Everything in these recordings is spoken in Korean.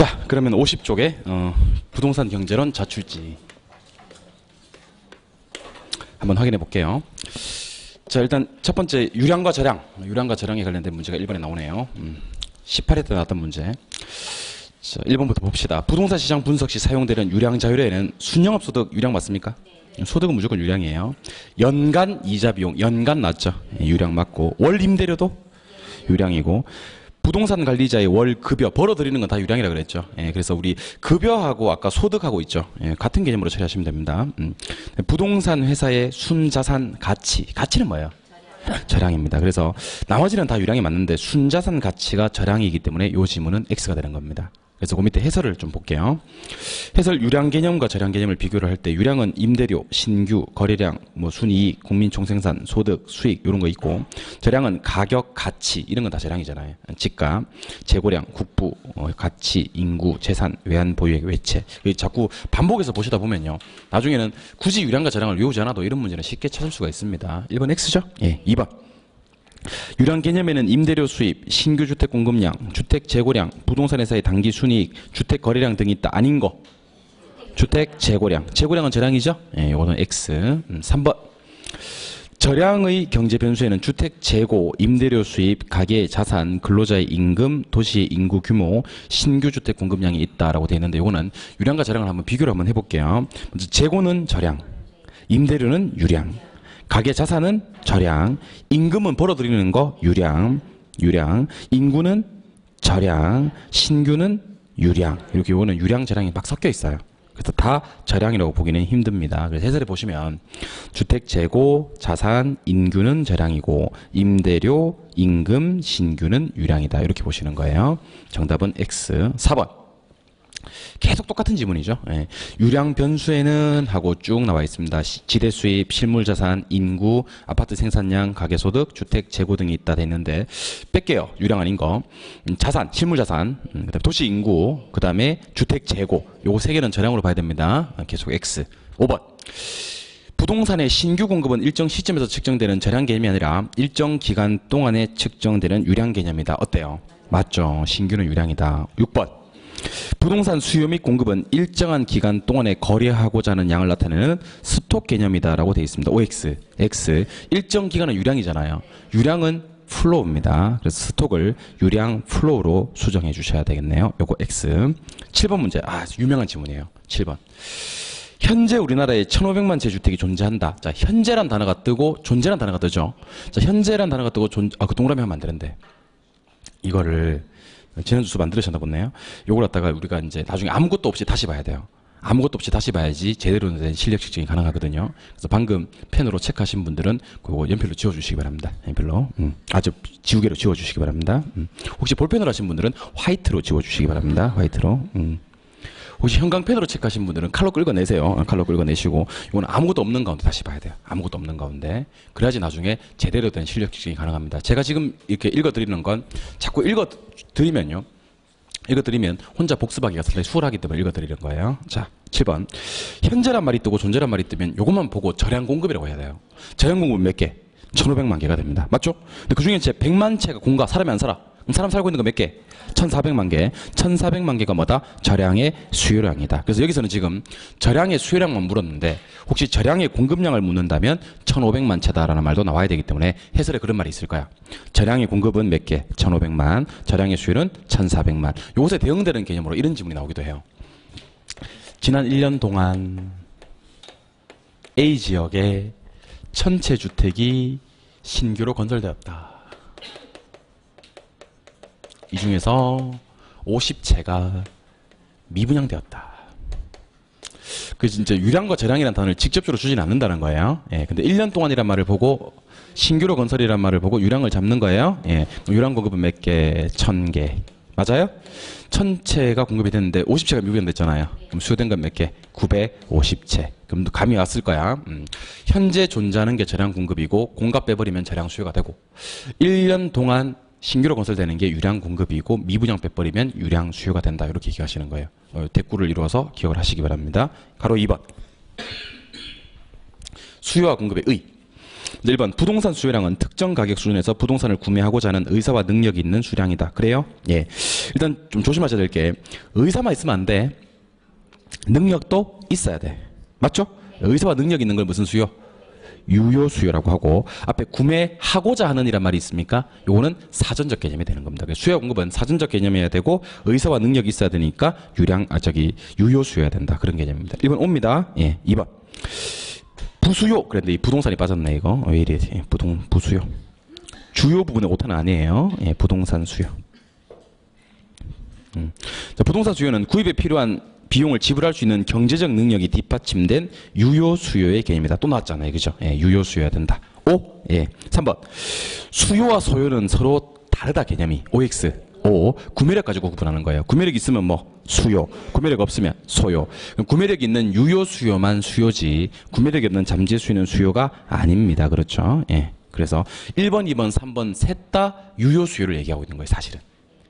자, 그러면 50쪽에 부동산 경제론 자출지 한번 확인해 볼게요. 자, 일단 첫 번째 유량과 저량에 관련된 문제가 1번에 나오네요. 18회 때 나왔던 문제. 자, 1번부터 봅시다. 부동산 시장 분석 시 사용되는 유량 자료에는 순영업소득 유량 맞습니까? 소득은 무조건 유량이에요. 연간 이자 비용, 연간 맞죠? 유량 맞고, 월 임대료도 유량이고, 부동산 관리자의 월 급여 벌어들이는 건 다 유량이라 그랬죠. 그래서 우리 급여하고 아까 소득하고 있죠. 같은 개념으로 처리하시면 됩니다. 부동산 회사의 순자산 가치는 뭐예요? 저량입니다. 그래서 나머지는 다 유량이 맞는데 순자산 가치가 저량이기 때문에 이 지문은 X가 되는 겁니다. 그래서 그 밑에 해설을 좀 볼게요. 해설 유량 개념과 저량 개념을 비교를 할 때 유량은 임대료, 신규, 거래량, 순이익, 국민총생산, 소득, 수익 이런 거 있고, 저량은 가격, 가치 이런 건 다 저량이잖아요. 집값, 재고량, 국부, 가치, 인구, 재산, 외환 보유액, 외채. 자꾸 반복해서 보시다 보면요, 나중에는 굳이 유량과 저량을 외우지 않아도 이런 문제는 쉽게 찾을 수가 있습니다. 1번 X죠? 예, 2번. 유량 개념에는 임대료 수입, 신규 주택 공급량, 주택 재고량, 부동산 회사의 단기 순이익, 주택 거래량 등이 있다. 아닌 거. 주택 재고량. 재고량은 저량이죠? 예, 이거는 X. 3번. 저량의 경제 변수에는 주택 재고, 임대료 수입, 가계의 자산, 근로자의 임금, 도시의 인구 규모, 신규 주택 공급량이 있다라고 되어 있는데, 이거는 유량과 저량을 한번 비교를 한번 해볼게요. 먼저 재고는 저량, 임대료는 유량, 가계 자산은 저량, 임금은 벌어들이는 거 유량, 인구는 저량, 신규는 유량. 이렇게 이거는 유량, 저량이 막 섞여 있어요. 그래서 다 저량이라고 보기는 힘듭니다. 그래서 해설에 보시면 주택 재고, 자산, 인규는 저량이고 임대료, 임금, 신규는 유량이다. 이렇게 보시는 거예요. 정답은 X. 4번. 계속 똑같은 지문이죠. 예. 유량 변수에는 하고 쭉 나와 있습니다. 지대 수입, 실물 자산, 인구, 아파트 생산량, 가계소득, 주택 재고 등이 있다 돼 있는데 뺄게요. 유량 아닌 거. 자산, 실물 자산, 그다음에 도시 인구, 그다음에 주택 재고. 요거 세 개는 저량으로 봐야 됩니다. 계속 X. 5번. 부동산의 신규 공급은 일정 시점에서 측정되는 저량 개념이 아니라 일정 기간 동안에 측정되는 유량 개념이다. 어때요? 맞죠. 신규는 유량이다. 6번. 부동산 수요 및 공급은 일정한 기간 동안에 거래하고자 하는 양을 나타내는 스톡 개념이다라고 되어 있습니다. OX, X. 일정 기간은 유량이잖아요. 유량은 플로우입니다. 그래서 스톡을 유량 플로우로 수정해 주셔야 되겠네요. 요거 X. 7번 문제. 유명한 지문이에요. 7번. 현재 우리나라에 1,500만 채 주택이 존재한다. 자, 현재란 단어가 뜨고 존재란 단어가 뜨죠. 자, 현재란 단어가 뜨고 그 동그라미 하면 안 되는데. 이거를 지난주 수업 안 들으셨나 보네요. 요걸 갖다가 우리가 이제 나중에 아무것도 없이 다시 봐야 돼요. 아무것도 없이 다시 봐야지 제대로 된 실력 측정이 가능하거든요. 그래서 방금 펜으로 체크하신 분들은 그거 연필로 지워주시기 바랍니다. 연필로. 아주 지우개로 지워주시기 바랍니다. 혹시 볼펜으로 하신 분들은 화이트로 지워주시기 바랍니다. 화이트로. 혹시 형광펜으로 체크하신 분들은 칼로 긁어내세요. 칼로 긁어내시고, 이건 아무것도 없는 가운데 다시 봐야 돼요. 아무것도 없는 가운데. 그래야지 나중에 제대로 된 실력 측정이 가능합니다. 제가 지금 이렇게 읽어드리는 건 자꾸 읽어드리면 혼자 복습하기가 상당히 수월하기 때문에 읽어드리는 거예요. 자, 7번. 현재란 말이 뜨고 존재란 말이 뜨면 이것만 보고 저량 공급이라고 해야 돼요. 저량 공급은 몇 개? 1,500만 개가 됩니다. 맞죠? 근데 그 중에 제 100만 채가 공가, 사람이 안 살아. 그럼 사람 살고 있는 거 몇 개? 1,400만 개. 1,400만 개가 뭐다? 저량의 수요량이다. 그래서 여기서는 지금 저량의 수요량만 물었는데 혹시 저량의 공급량을 묻는다면 1,500만 채다라는 말도 나와야 되기 때문에 해설에 그런 말이 있을 거야. 저량의 공급은 몇 개? 1,500만. 저량의 수요는 1,400만. 요것에 대응되는 개념으로 이런 지문이 나오기도 해요. 지난 1년 동안 A 지역에 1,000채 주택이 신규로 건설되었다. 이 중에서 50채가 미분양되었다. 그래서 진짜 유량과 저량이라는 단어를 직접적으로 주지는 않는다는 거예요. 예, 근데 1년 동안이란 말을 보고 신규로 건설이란 말을 보고 유량을 잡는 거예요. 예, 유량 공급은 몇 개? 1,000개. 맞아요? 1,000채가 공급이 됐는데 50채가 미분양됐잖아요. 그럼 수요된 건 몇 개? 950채. 그럼 감이 왔을 거야. 현재 존재하는 게 저량 공급이고 공급 빼버리면 저량 수요가 되고 1년 동안 신규로 건설되는 게 유량 공급이고 미분양 빼버리면 유량 수요가 된다. 이렇게 기억하시는 거예요. 대꾸를 이루어서 기억을 하시기 바랍니다. 가로 2번. 수요와 공급의 의. 1번 부동산 수요량은 특정 가격 수준에서 부동산을 구매하고자 하는 의사와 능력이 있는 수량이다. 그래요? 예. 일단 좀 조심하셔야 될 게 의사만 있으면 안 돼. 능력도 있어야 돼. 맞죠? 의사와 능력 있는 걸 무슨 수요? 유효 수요라고 하고 앞에 구매하고자 하는 이란 말이 있습니까? 요거는 사전적 개념이 되는 겁니다. 수요 공급은 사전적 개념이어야 되고 의사와 능력이 있어야 되니까 유효 수요여야 된다. 그런 개념입니다. 1번 옵니다. 예, 2번. 부수요. 그런데 이 부동산이 빠졌네 이거. 왜 이래지? 부수요. 주요 부분의 오타는 아니에요. 예, 부동산 수요. 자, 부동산 수요는 구입에 필요한 비용을 지불할 수 있는 경제적 능력이 뒷받침된 유효 수요의 개념이다. 또 나왔잖아요. 그죠? 예, 유효 수요여야 된다. 5. 예. 3번. 수요와 소요는 서로 다르다 개념이. OX. 5. 구매력 가지고 구분하는 거예요. 구매력 있으면 뭐 수요. 구매력 없으면 소요. 그럼 구매력 있는 유효 수요만 수요지. 구매력이 없는 잠재 수요는 수요가 아닙니다. 그렇죠? 예. 그래서 1번, 2번, 3번 셋 다 유효 수요를 얘기하고 있는 거예요. 사실은.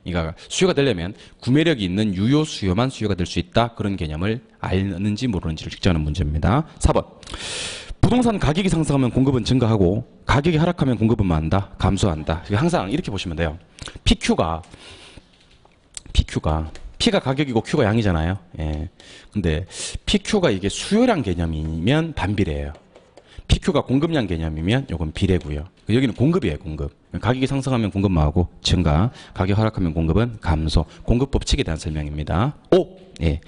그러니까 수요가 되려면 구매력이 있는 유효 수요만 수요가 될 수 있다. 그런 개념을 아는지 모르는지를 측정하는 문제입니다. 4번. 부동산 가격이 상승하면 공급은 증가하고 가격이 하락하면 공급은 뭐한다? 감소한다. 항상 이렇게 보시면 돼요. P가 P가 가격이고 Q가 양이잖아요. 예. 근데 PQ가 이게 수요량 개념이면 반비례예요. PQ가 공급량 개념이면 이건 비례고요. 여기는 공급이에요, 공급. 가격이 상승하면 공급만 하고 증가, 가격 하락하면 공급은 감소. 공급 법칙에 대한 설명입니다. 5. 예.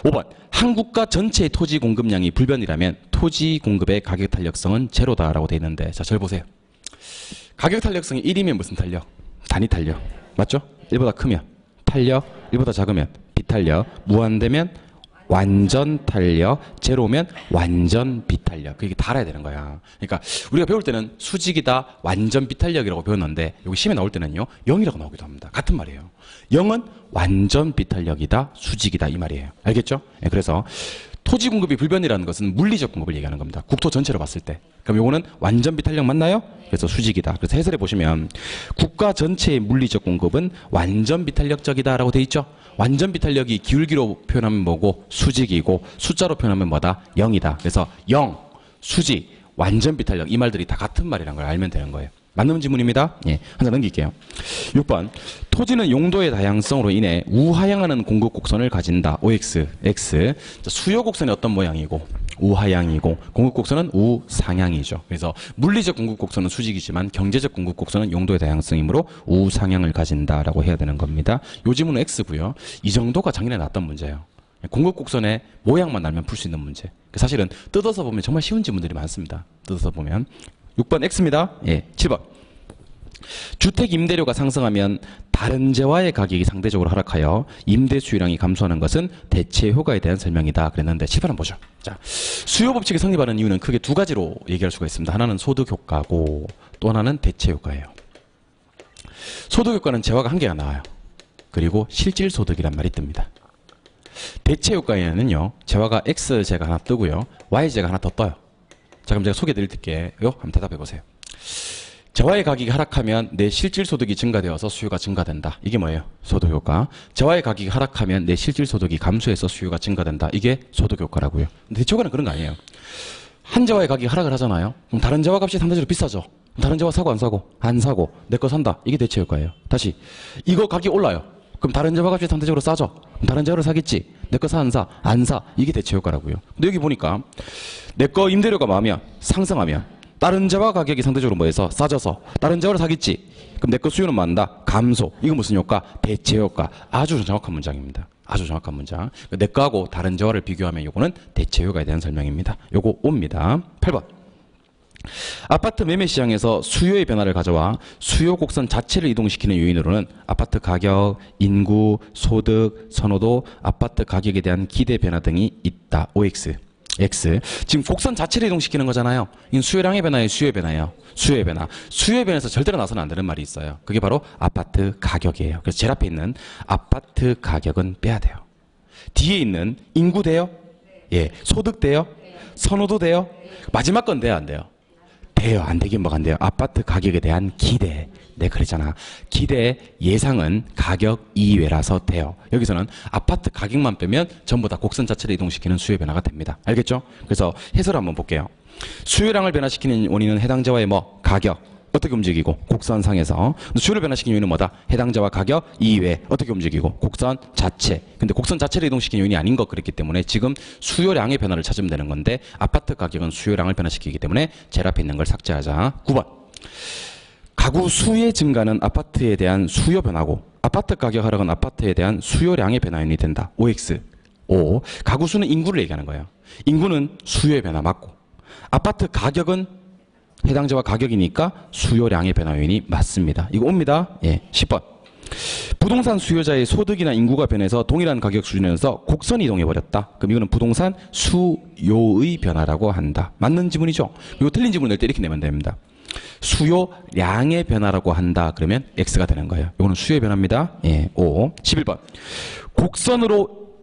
5번. 한 국가 전체의 토지 공급량이 불변이라면 토지 공급의 가격 탄력성은 제로다라고 되어 있는데, 자, 절 보세요. 가격 탄력성이 1이면 무슨 탄력? 단위 탄력. 맞죠? 1보다 크면 탄력, 1보다 작으면 비탄력, 무한대면 완전 탄력, 제로면 완전 비탄력. 그게 달아야 되는 거야. 그러니까 우리가 배울 때는 수직이다, 완전 비탄력이라고 배웠는데 여기 시험에 나올 때는요 0이라고 나오기도 합니다. 같은 말이에요. 0은 완전 비탄력이다, 수직이다 이 말이에요. 알겠죠? 네, 그래서 토지 공급이 불변이라는 것은 물리적 공급을 얘기하는 겁니다. 국토 전체로 봤을 때. 그럼 요거는 완전 비탄력 맞나요? 그래서 수직이다. 그래서 해설해 보시면 국가 전체의 물리적 공급은 완전 비탄력적이다라고 돼 있죠. 완전 비탄력이 기울기로 표현하면 뭐고 수직이고 숫자로 표현하면 뭐다? 0이다. 그래서 0, 수직, 완전 비탄력 이 말들이 다 같은 말이라는 걸 알면 되는 거예요. 맞는 지문입니다. 예, 한 장 넘길게요. 6번. 토지는 용도의 다양성으로 인해 우하향하는 공급 곡선을 가진다. OX, X. 수요 곡선이 어떤 모양이고 우하향이고 공급 곡선은 우상향이죠. 그래서 물리적 공급 곡선은 수직이지만 경제적 공급 곡선은 용도의 다양성이므로 우상향을 가진다라고 해야 되는 겁니다. 요 지문은 X고요. 이 정도가 작년에 나왔던 문제예요. 공급 곡선의 모양만 알면 풀 수 있는 문제. 사실은 뜯어서 보면 정말 쉬운 지문들이 많습니다. 뜯어서 보면 6번 X입니다. 예, 7번. 주택 임대료가 상승하면 다른 재화의 가격이 상대적으로 하락하여 임대 수요량이 감소하는 것은 대체 효과에 대한 설명이다. 그랬는데 7번 한번 보죠. 자, 수요 법칙이 성립하는 이유는 크게 두 가지로 얘기할 수가 있습니다. 하나는 소득 효과고 또 하나는 대체 효과예요. 소득 효과는 재화가 한 개가 나와요. 그리고 실질 소득이란 말이 뜹니다. 대체 효과에는요, 재화가 X제가 하나 뜨고요, Y제가 하나 더 떠요. 자, 그럼 제가 소개해 드릴게요. 한번 대답해 보세요. 재화의 가격이 하락하면 내 실질 소득이 증가되어서 수요가 증가된다. 이게 뭐예요? 소득 효과. 재화의 가격이 하락하면 내 실질 소득이 감소해서 수요가 증가된다. 이게 소득 효과라고요. 근데 대체 효과는 그런 거 아니에요. 한 재화의 가격이 하락을 하잖아요. 그럼 다른 재화 값이 상대적으로 비싸죠. 그럼 다른 재화 사고 안 사고? 안 사고. 내 거 산다. 이게 대체 효과예요. 다시. 이거 가격이 올라요. 그럼 다른 재화 값이 상대적으로 싸죠. 그럼 다른 재화를 사겠지. 내 거 사 안 사? 안 사. 이게 대체 효과라고요. 근데 여기 보니까 내 거 임대료가 뭐하면 상승하면 다른 재화 가격이 상대적으로 뭐해서 싸져서 다른 재화를 사겠지. 그럼 내 거 수요는 뭐한다? 감소. 이거 무슨 효과? 대체 효과. 아주 정확한 문장입니다. 아주 정확한 문장. 내 거하고 다른 재화를 비교하면 요거는 대체 효과에 대한 설명입니다. 요거 옵니다. 8번. 아파트 매매 시장에서 수요의 변화를 가져와 수요 곡선 자체를 이동시키는 요인으로는 아파트 가격, 인구, 소득, 선호도, 아파트 가격에 대한 기대 변화 등이 있다. OX. X. 지금 곡선 자체를 이동시키는 거잖아요. 이건 수요량의 변화예요, 수요의 변화예요. 수요의 변화. 수요의 변화에서 절대로 나서는 안 되는 말이 있어요. 그게 바로 아파트 가격이에요. 그래서 제일 앞에 있는 아파트 가격은 빼야 돼요. 뒤에 있는 인구 돼요? 예. 소득 돼요? 선호도 돼요? 마지막 건 돼야 안 돼요? 돼요. 안 되긴 뭐가 안 돼요. 아파트 가격에 대한 기대. 네, 그랬잖아. 기대 예상은 가격 이외라서 돼요. 여기서는 아파트 가격만 빼면 전부 다 곡선 자체를 이동시키는 수요 변화가 됩니다. 알겠죠? 그래서 해설을 한번 볼게요. 수요량을 변화시키는 원인은 해당자와의 뭐? 가격. 어떻게 움직이고? 곡선상에서. 수요를 변화시키는 요인은 뭐다? 해당자와 가격 이외. 어떻게 움직이고? 곡선 자체. 근데 곡선 자체를 이동시키는 요인이 아닌 것 그랬기 때문에 지금 수요량의 변화를 찾으면 되는 건데 아파트 가격은 수요량을 변화시키기 때문에 제일 앞에 있는 걸 삭제하자. 9번. 가구 수의 증가는 아파트에 대한 수요 변화고 아파트 가격 하락은 아파트에 대한 수요량의 변화 요인이 된다. OX. 5. 가구 수는 인구를 얘기하는 거예요. 인구는 수요의 변화 맞고 아파트 가격은 해당자와 가격이니까 수요량의 변화 요인이 맞습니다. 이거 옵니다. 예. 10번. 부동산 수요자의 소득이나 인구가 변해서 동일한 가격 수준에서 곡선이 이동해버렸다. 그럼 이거는 부동산 수요의 변화라고 한다. 맞는 지문이죠? 이거 틀린 지문을 낼 때 이렇게 내면 됩니다. 수요량의 변화라고 한다. 그러면 X가 되는 거예요. 이거는 수요의 변화입니다. 예. 5. 11번.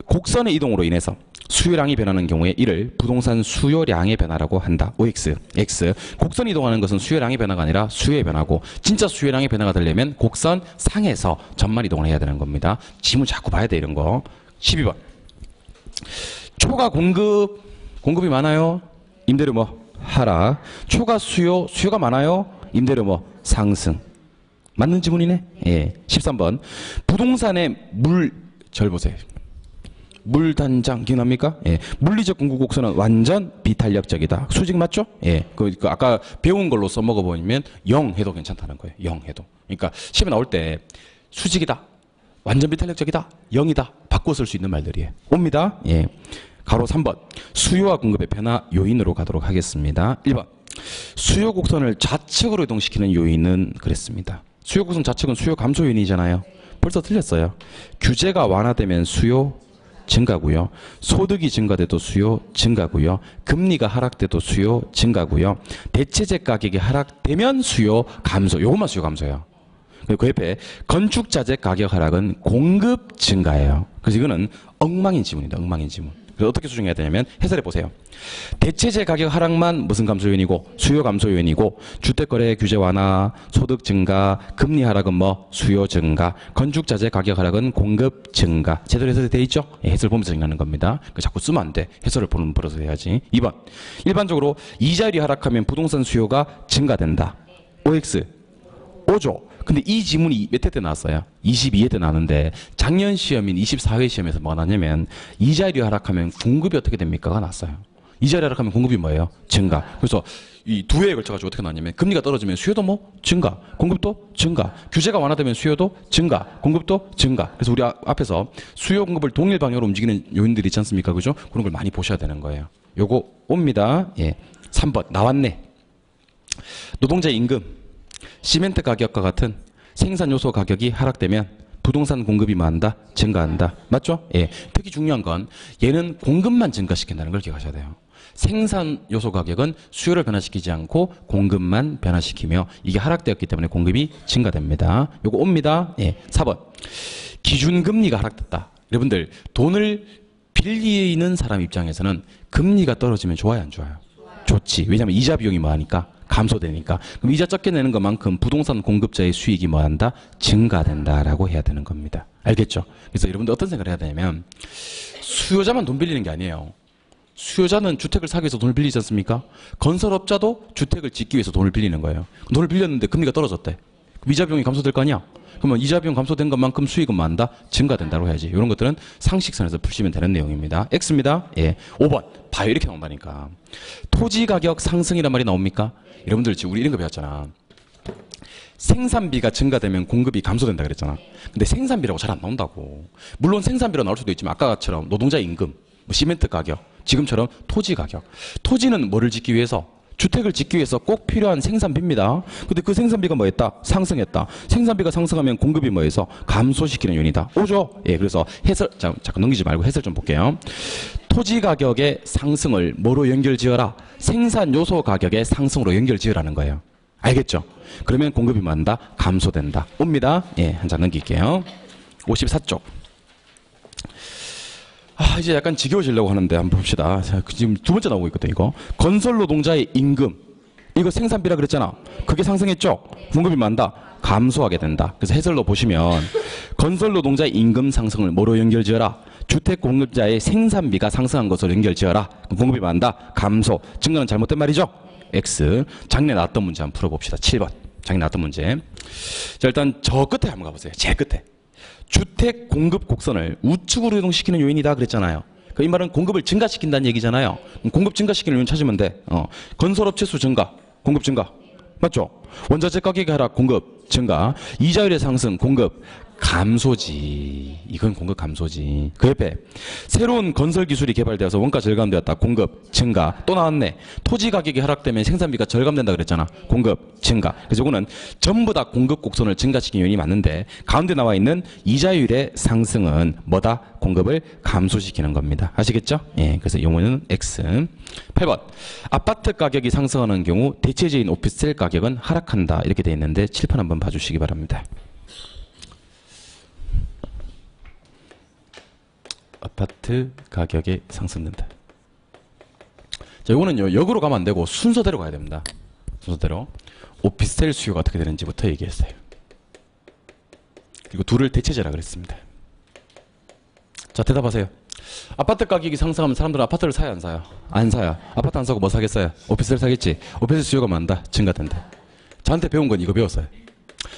곡선의 이동으로 인해서 수요량이 변하는 경우에 이를 부동산 수요량의 변화라고 한다. OX. X. 곡선 이동하는 것은 수요량의 변화가 아니라 수요의 변화고 진짜 수요량의 변화가 되려면 곡선 상에서 전만 이동을 해야 되는 겁니다. 지문 자꾸 봐야 돼 이런 거. 12번. 초과 공급이 많아요. 임대료 뭐? 하락. 초과 수요가 많아요. 임대료 뭐? 상승. 맞는 지문이네. 예. 13번. 부동산의 절 보세요. 물단장 기억납니까? 예. 물리적 공급 곡선은 완전 비탄력적이다. 수직 맞죠? 예. 그 아까 배운 걸로 써먹어 보면 0 해도 괜찮다는 거예요. 0 해도. 그러니까 시험에 나올 때 수직이다. 완전 비탄력적이다. 0이다. 바꿔 쓸 수 있는 말들이에요. 옵니다. 예. 가로 3번. 수요와 공급의 변화 요인으로 가도록 하겠습니다. 1번. 수요 곡선을 좌측으로 이동시키는 요인은 그랬습니다. 수요 곡선 좌측은 수요 감소 요인이잖아요. 벌써 틀렸어요. 규제가 완화되면 수요 증가고요. 소득이 증가돼도 수요 증가고요. 금리가 하락돼도 수요 증가고요. 대체재 가격이 하락되면 수요 감소. 요것만 수요 감소예요. 그리고 그 옆에 건축자재 가격 하락은 공급 증가예요. 그래서 이거는 엉망인 지문입니다. 엉망인 지문. 그래서 어떻게 수정해야 되냐면 해설해 보세요. 대체재 가격 하락만 무슨 감소 요인이고 수요 감소 요인이고 주택거래 규제 완화, 소득 증가, 금리 하락은 뭐 수요 증가, 건축자재 가격 하락은 공급 증가. 제대로 해설이 돼 있죠? 예, 해설 보면서 정리하는 겁니다. 자꾸 쓰면 안 돼. 해설을 보는 버릇을 해야지. 2번. 일반적으로 이자율이 하락하면 부동산 수요가 증가된다. OX. 5조. 근데 이 지문이 몇 회 때 나왔어요? 22회 때 나왔는데 작년 시험인 24회 시험에서 뭐가 나왔냐면 이자율이 하락하면 공급이 어떻게 됩니까가 나왔어요. 이자율이 하락하면 공급이 뭐예요? 증가. 그래서 이 두 회에 걸쳐가지고 어떻게 나왔냐면 금리가 떨어지면 수요도 뭐? 증가. 공급도 증가. 규제가 완화되면 수요도 증가. 공급도 증가. 그래서 우리 앞에서 수요 공급을 동일 방향으로 움직이는 요인들이 있지 않습니까? 그죠? 그런 걸 많이 보셔야 되는 거예요. 요거 옵니다. 예. 3번. 나왔네. 노동자 임금. 시멘트 가격과 같은 생산 요소 가격이 하락되면 부동산 공급이 뭐한다? 증가한다. 맞죠? 예. 특히 중요한 건 얘는 공급만 증가시킨다는 걸 기억하셔야 돼요. 생산 요소 가격은 수요를 변화시키지 않고 공급만 변화시키며 이게 하락되었기 때문에 공급이 증가됩니다. 요거 옵니다. 예. 4번. 기준금리가 하락됐다. 여러분들 돈을 빌리는 사람 입장에서는 금리가 떨어지면 좋아요, 안 좋아요? 좋지. 왜냐하면 이자 비용이 뭐하니까? 감소되니까. 그럼 이자 적게 내는 것만큼 부동산 공급자의 수익이 뭐한다? 증가된다라고 해야 되는 겁니다. 알겠죠? 그래서 여러분들 어떤 생각을 해야 되냐면 수요자만 돈 빌리는 게 아니에요. 수요자는 주택을 사기 위해서 돈을 빌리지 않습니까? 건설업자도 주택을 짓기 위해서 돈을 빌리는 거예요. 돈을 빌렸는데 금리가 떨어졌대. 그럼 이자 비용이 감소될 거 아니야? 그러면 이자 비용 감소된 것만큼 수익은 뭐한다? 증가된다고 해야지. 이런 것들은 상식선에서 푸시면 되는 내용입니다. X입니다. 예. 5번. 봐요. 이렇게 나온다니까. 토지 가격 상승이란 말이 나옵니까? 여러분들 지금 우리 이런 거 배웠잖아. 생산비가 증가되면 공급이 감소된다 그랬잖아. 근데 생산비라고 잘 안 나온다고. 물론 생산비로 나올 수도 있지만 아까처럼 노동자 임금, 뭐 시멘트 가격, 지금처럼 토지 가격. 토지는 뭐를 짓기 위해서? 주택을 짓기 위해서 꼭 필요한 생산비입니다. 근데 그 생산비가 뭐했다? 상승했다. 생산비가 상승하면 공급이 뭐해서? 감소시키는 요인이다. 오죠? 예, 그래서 해설, 잠깐 넘기지 말고 해설 좀 볼게요. 토지 가격의 상승을 뭐로 연결지어라? 생산 요소 가격의 상승으로 연결지으라는 거예요. 알겠죠? 그러면 공급이 뭐한다? 감소된다. 옵니다. 예, 한 장 넘길게요. 54쪽. 이제 약간 지겨워지려고 하는데 한번 봅시다. 자, 지금 두 번째 나오고 있거든, 이거. 건설 노동자의 임금. 이거 생산비라 그랬잖아. 그게 상승했죠? 공급이 많다. 감소하게 된다. 그래서 해설로 보시면 건설 노동자의 임금 상승을 뭐로 연결지어라? 주택 공급자의 생산비가 상승한 것으로 연결지어라. 공급이 많다. 감소. 증가는 잘못된 말이죠? X. 작년에 나왔던 문제 한번 풀어봅시다. 7번. 작년에 나왔던 문제. 자, 일단 저 끝에 한번 가보세요. 제일 끝에. 주택 공급 곡선을 우측으로 이동시키는 요인이다 그랬잖아요. 이 말은 공급을 증가시킨다는 얘기잖아요. 공급 증가시키는 요인 찾으면 돼. 건설업체 수 증가, 공급 증가. 맞죠? 원자재 가격의 하락, 공급 증가. 이자율의 상승, 공급 감소지. 이건 공급 감소지. 그 옆에 새로운 건설 기술이 개발되어서 원가 절감되었다. 공급 증가. 또 나왔네. 토지 가격이 하락되면 생산비가 절감된다 그랬잖아. 공급 증가. 그래서 이거는 전부 다 공급 곡선을 증가시키는 요인이 맞는데 가운데 나와 있는 이자율의 상승은 뭐다? 공급을 감소시키는 겁니다. 아시겠죠? 예. 그래서 용어는 X. 8번. 아파트 가격이 상승하는 경우 대체재인 오피스텔 가격은 하락한다. 이렇게 돼 있는데 칠판 한번 봐주시기 바랍니다. 아파트 가격이 상승된다. 자, 이거는요, 역으로 가면 안 되고 순서대로 가야 됩니다. 순서대로. 오피스텔 수요가 어떻게 되는지부터 얘기했어요. 그리고 둘을 대체제라 그랬습니다. 자, 대답하세요. 아파트 가격이 상승하면 사람들은 아파트를 사야 안 사요? 안 사요. 아파트 안 사고 뭐 사겠어요? 오피스텔 사겠지. 오피스텔 수요가 많다. 증가된다. 저한테 배운 건 이거 배웠어요.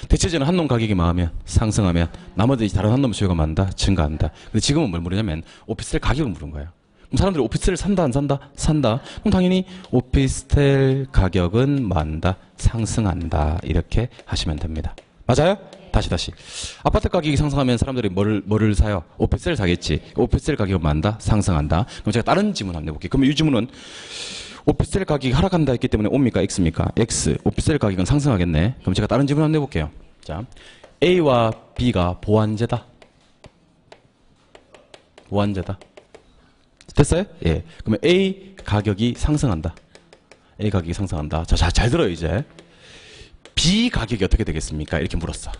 대체제는 한놈 가격이 많으면 상승하면 나머지 다른 한놈 수요가 많다. 증가한다. 근데 지금은 뭘 물으냐면 오피스텔 가격을 물은 거예요. 그럼 사람들이 오피스텔을 산다 안 산다? 산다. 그럼 당연히 오피스텔 가격은 많다. 상승한다. 이렇게 하시면 됩니다. 맞아요? 다시. 아파트 가격이 상승하면 사람들이 뭐를 사요? 오피스텔을 사겠지. 오피스텔 가격은 많다. 상승한다. 그럼 제가 다른 질문 한번 해볼게요. 그러면 이 질문은 오피스텔 가격이 하락한다 했기 때문에 O입니까? X입니까? X. 오피스텔 가격은 상승하겠네. 그럼 제가 다른 질문 한번 해볼게요. 자, A와 B가 보완제다. 보완제다. 됐어요? 예. 그러면 A 가격이 상승한다. A 가격이 상승한다. 자, 잘 들어요, 이제. B 가격이 어떻게 되겠습니까? 이렇게 물었어.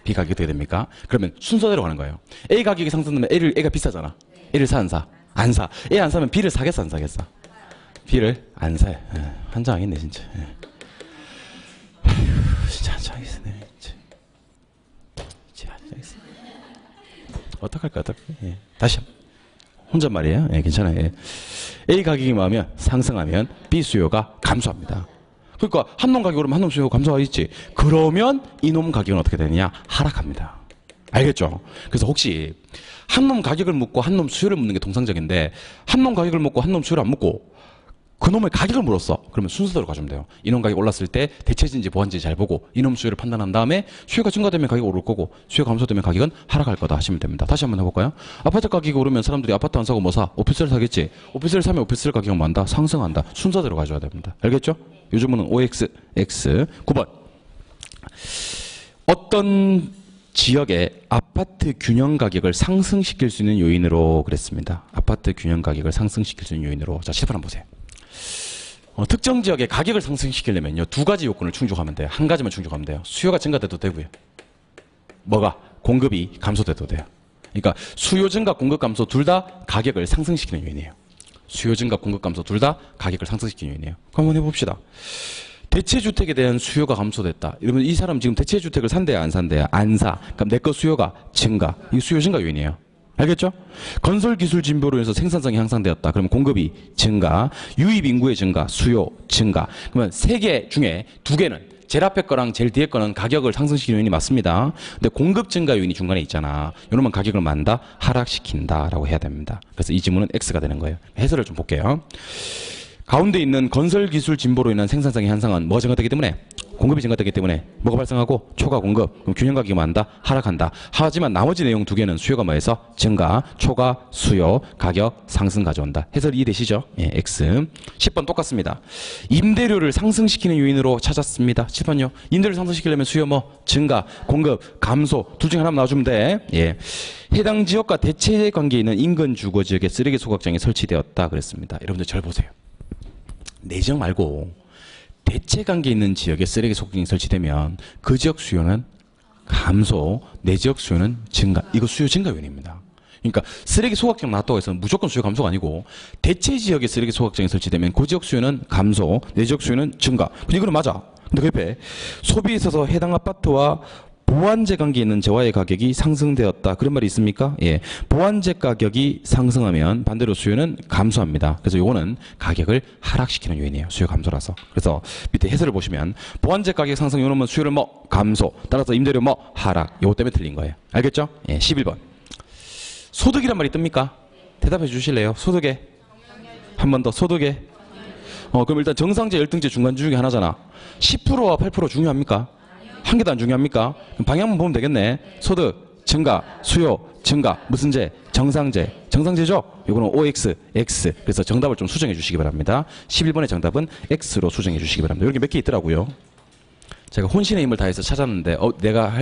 B 가격이 어떻게 됩니까? 그러면 순서대로 가는 거예요. A 가격이 상승되면 A가 비싸잖아. A를 사, 안 사? 안 사. A 안 사면 B를 사겠어, 안 사겠어? B를 안 사요. 환장하겠네, 진짜. 진짜 환장하겠네. 진짜 환장하겠어. 어떡할까, 예. 다시. 혼잣말이에요. 예, 괜찮아요. 예. A 가격이 많으면 상승하면 B 수요가 감소합니다. 그러니까 한놈 가격이 오르면 한놈 수요가 감소하겠지. 그러면 이놈 가격은 어떻게 되느냐? 하락합니다. 알겠죠? 그래서 혹시 한놈 가격을 묻고 한놈 수요를 묻는 게 통상적인데 한놈 가격을 묻고 한놈 수요를 안 묻고 그놈의 가격을 물었어. 그러면 순서대로 가주면 돼요. 이놈 가격이 올랐을 때 대체진지 보완진지 잘 보고 이놈 수요를 판단한 다음에 수요가 증가되면 가격이 오를 거고 수요가 감소되면 가격은 하락할 거다 하시면 됩니다. 다시 한번 해볼까요? 아파트 가격이 오르면 사람들이 아파트 안 사고 뭐 사? 오피스텔 사겠지. 오피스텔 사면 오피스텔 가격은 많다. 상승한다. 순서대로 가져야 됩니다. 알겠죠? 요즘은 OX, X. 9번. 어떤 지역의 아파트 균형 가격을 상승시킬 수 있는 요인으로 그랬습니다. 아파트 균형 가격을 상승시킬 수 있는 요인으로. 자, 7번 한번 보세요. 특정 지역의 가격을 상승시키려면요, 두 가지 요건을 충족하면 돼요. 한 가지만 충족하면 돼요. 수요가 증가돼도 되고요. 뭐가? 공급이 감소돼도 돼요. 그러니까 수요 증가, 공급 감소 둘 다 가격을 상승시키는 요인이에요. 수요 증가, 공급 감소 둘 다 가격을 상승시키는 요인이에요. 그럼 한번 해봅시다. 대체주택에 대한 수요가 감소됐다. 이러면 이 사람 지금 대체주택을 산대야 안 산대야? 안 사. 그럼 내 거 수요가 증가. 이 수요 증가 요인이에요. 알겠죠? 건설기술 진보로 인해서 생산성이 향상되었다. 그러면 공급이 증가, 유입 인구의 증가, 수요 증가. 그러면 세 개 중에 두 개는 제일 앞에 거랑 제일 뒤에 거는 가격을 상승시키는 요인이 맞습니다. 근데 공급 증가 요인이 중간에 있잖아. 이러면 가격을 만다, 하락시킨다라고 해야 됩니다. 그래서 이 지문은 X가 되는 거예요. 해설을 좀 볼게요. 가운데 있는 건설기술 진보로 인한 생산성의 향상은 뭐가 증가되기 때문에? 공급이 증가되기 때문에 뭐가 발생하고? 초과 공급. 그럼 균형 가격이 많다? 하락한다. 하지만 나머지 내용 두 개는 수요가 뭐해서? 증가, 초과, 수요, 가격, 상승 가져온다. 해설 이해되시죠? 예, X. 10번 똑같습니다. 임대료를 상승시키는 요인으로 찾았습니다. 10번요. 임대료를 상승시키려면 수요 뭐? 증가, 공급, 감소. 둘 중에 하나만 나와주면 돼. 예. 해당 지역과 대체 관계에 있는 인근 주거 지역에 쓰레기 소각장이 설치되었다. 그랬습니다. 여러분들 잘 보세요. 내 지역 말고 대체 관계 있는 지역에 쓰레기 소각장이 설치되면 그 지역 수요는 감소, 내 지역 수요는 증가. 이거 수요 증가 요인입니다. 그러니까 쓰레기 소각장 나왔다고 해서 무조건 수요 감소가 아니고 대체 지역에 쓰레기 소각장이 설치되면 그 지역 수요는 감소, 내 지역 수요는 증가. 근데 이거는 맞아. 근데 그 옆에 소비에 있어서 해당 아파트와 보완제 관계에 있는 재화의 가격이 상승되었다. 그런 말이 있습니까? 예. 보완제 가격이 상승하면 반대로 수요는 감소합니다. 그래서 요거는 가격을 하락시키는 요인이에요. 수요 감소라서. 그래서 밑에 해설을 보시면 보완제 가격 상승 요놈은 수요를 뭐 감소. 따라서 임대료 뭐 하락. 요거 때문에 틀린 거예요. 알겠죠? 예. 11번. 소득이란 말이 뜹니까? 대답해 주실래요? 소득에. 한 번 더. 소득에. 그럼 일단 정상제, 열등제, 중간제 중에 하나잖아. 10%와 8% 중요합니까? 한 개도 안 중요합니까? 그럼 방향만 보면 되겠네. 소득, 증가, 수요, 증가, 무슨 제? 정상제. 정상제죠? 이거는 OX, X. 그래서 정답을 좀 수정해 주시기 바랍니다. 11번의 정답은 X로 수정해 주시기 바랍니다. 여기 몇 개 있더라고요. 제가 혼신의 힘을 다해서 찾았는데, 내가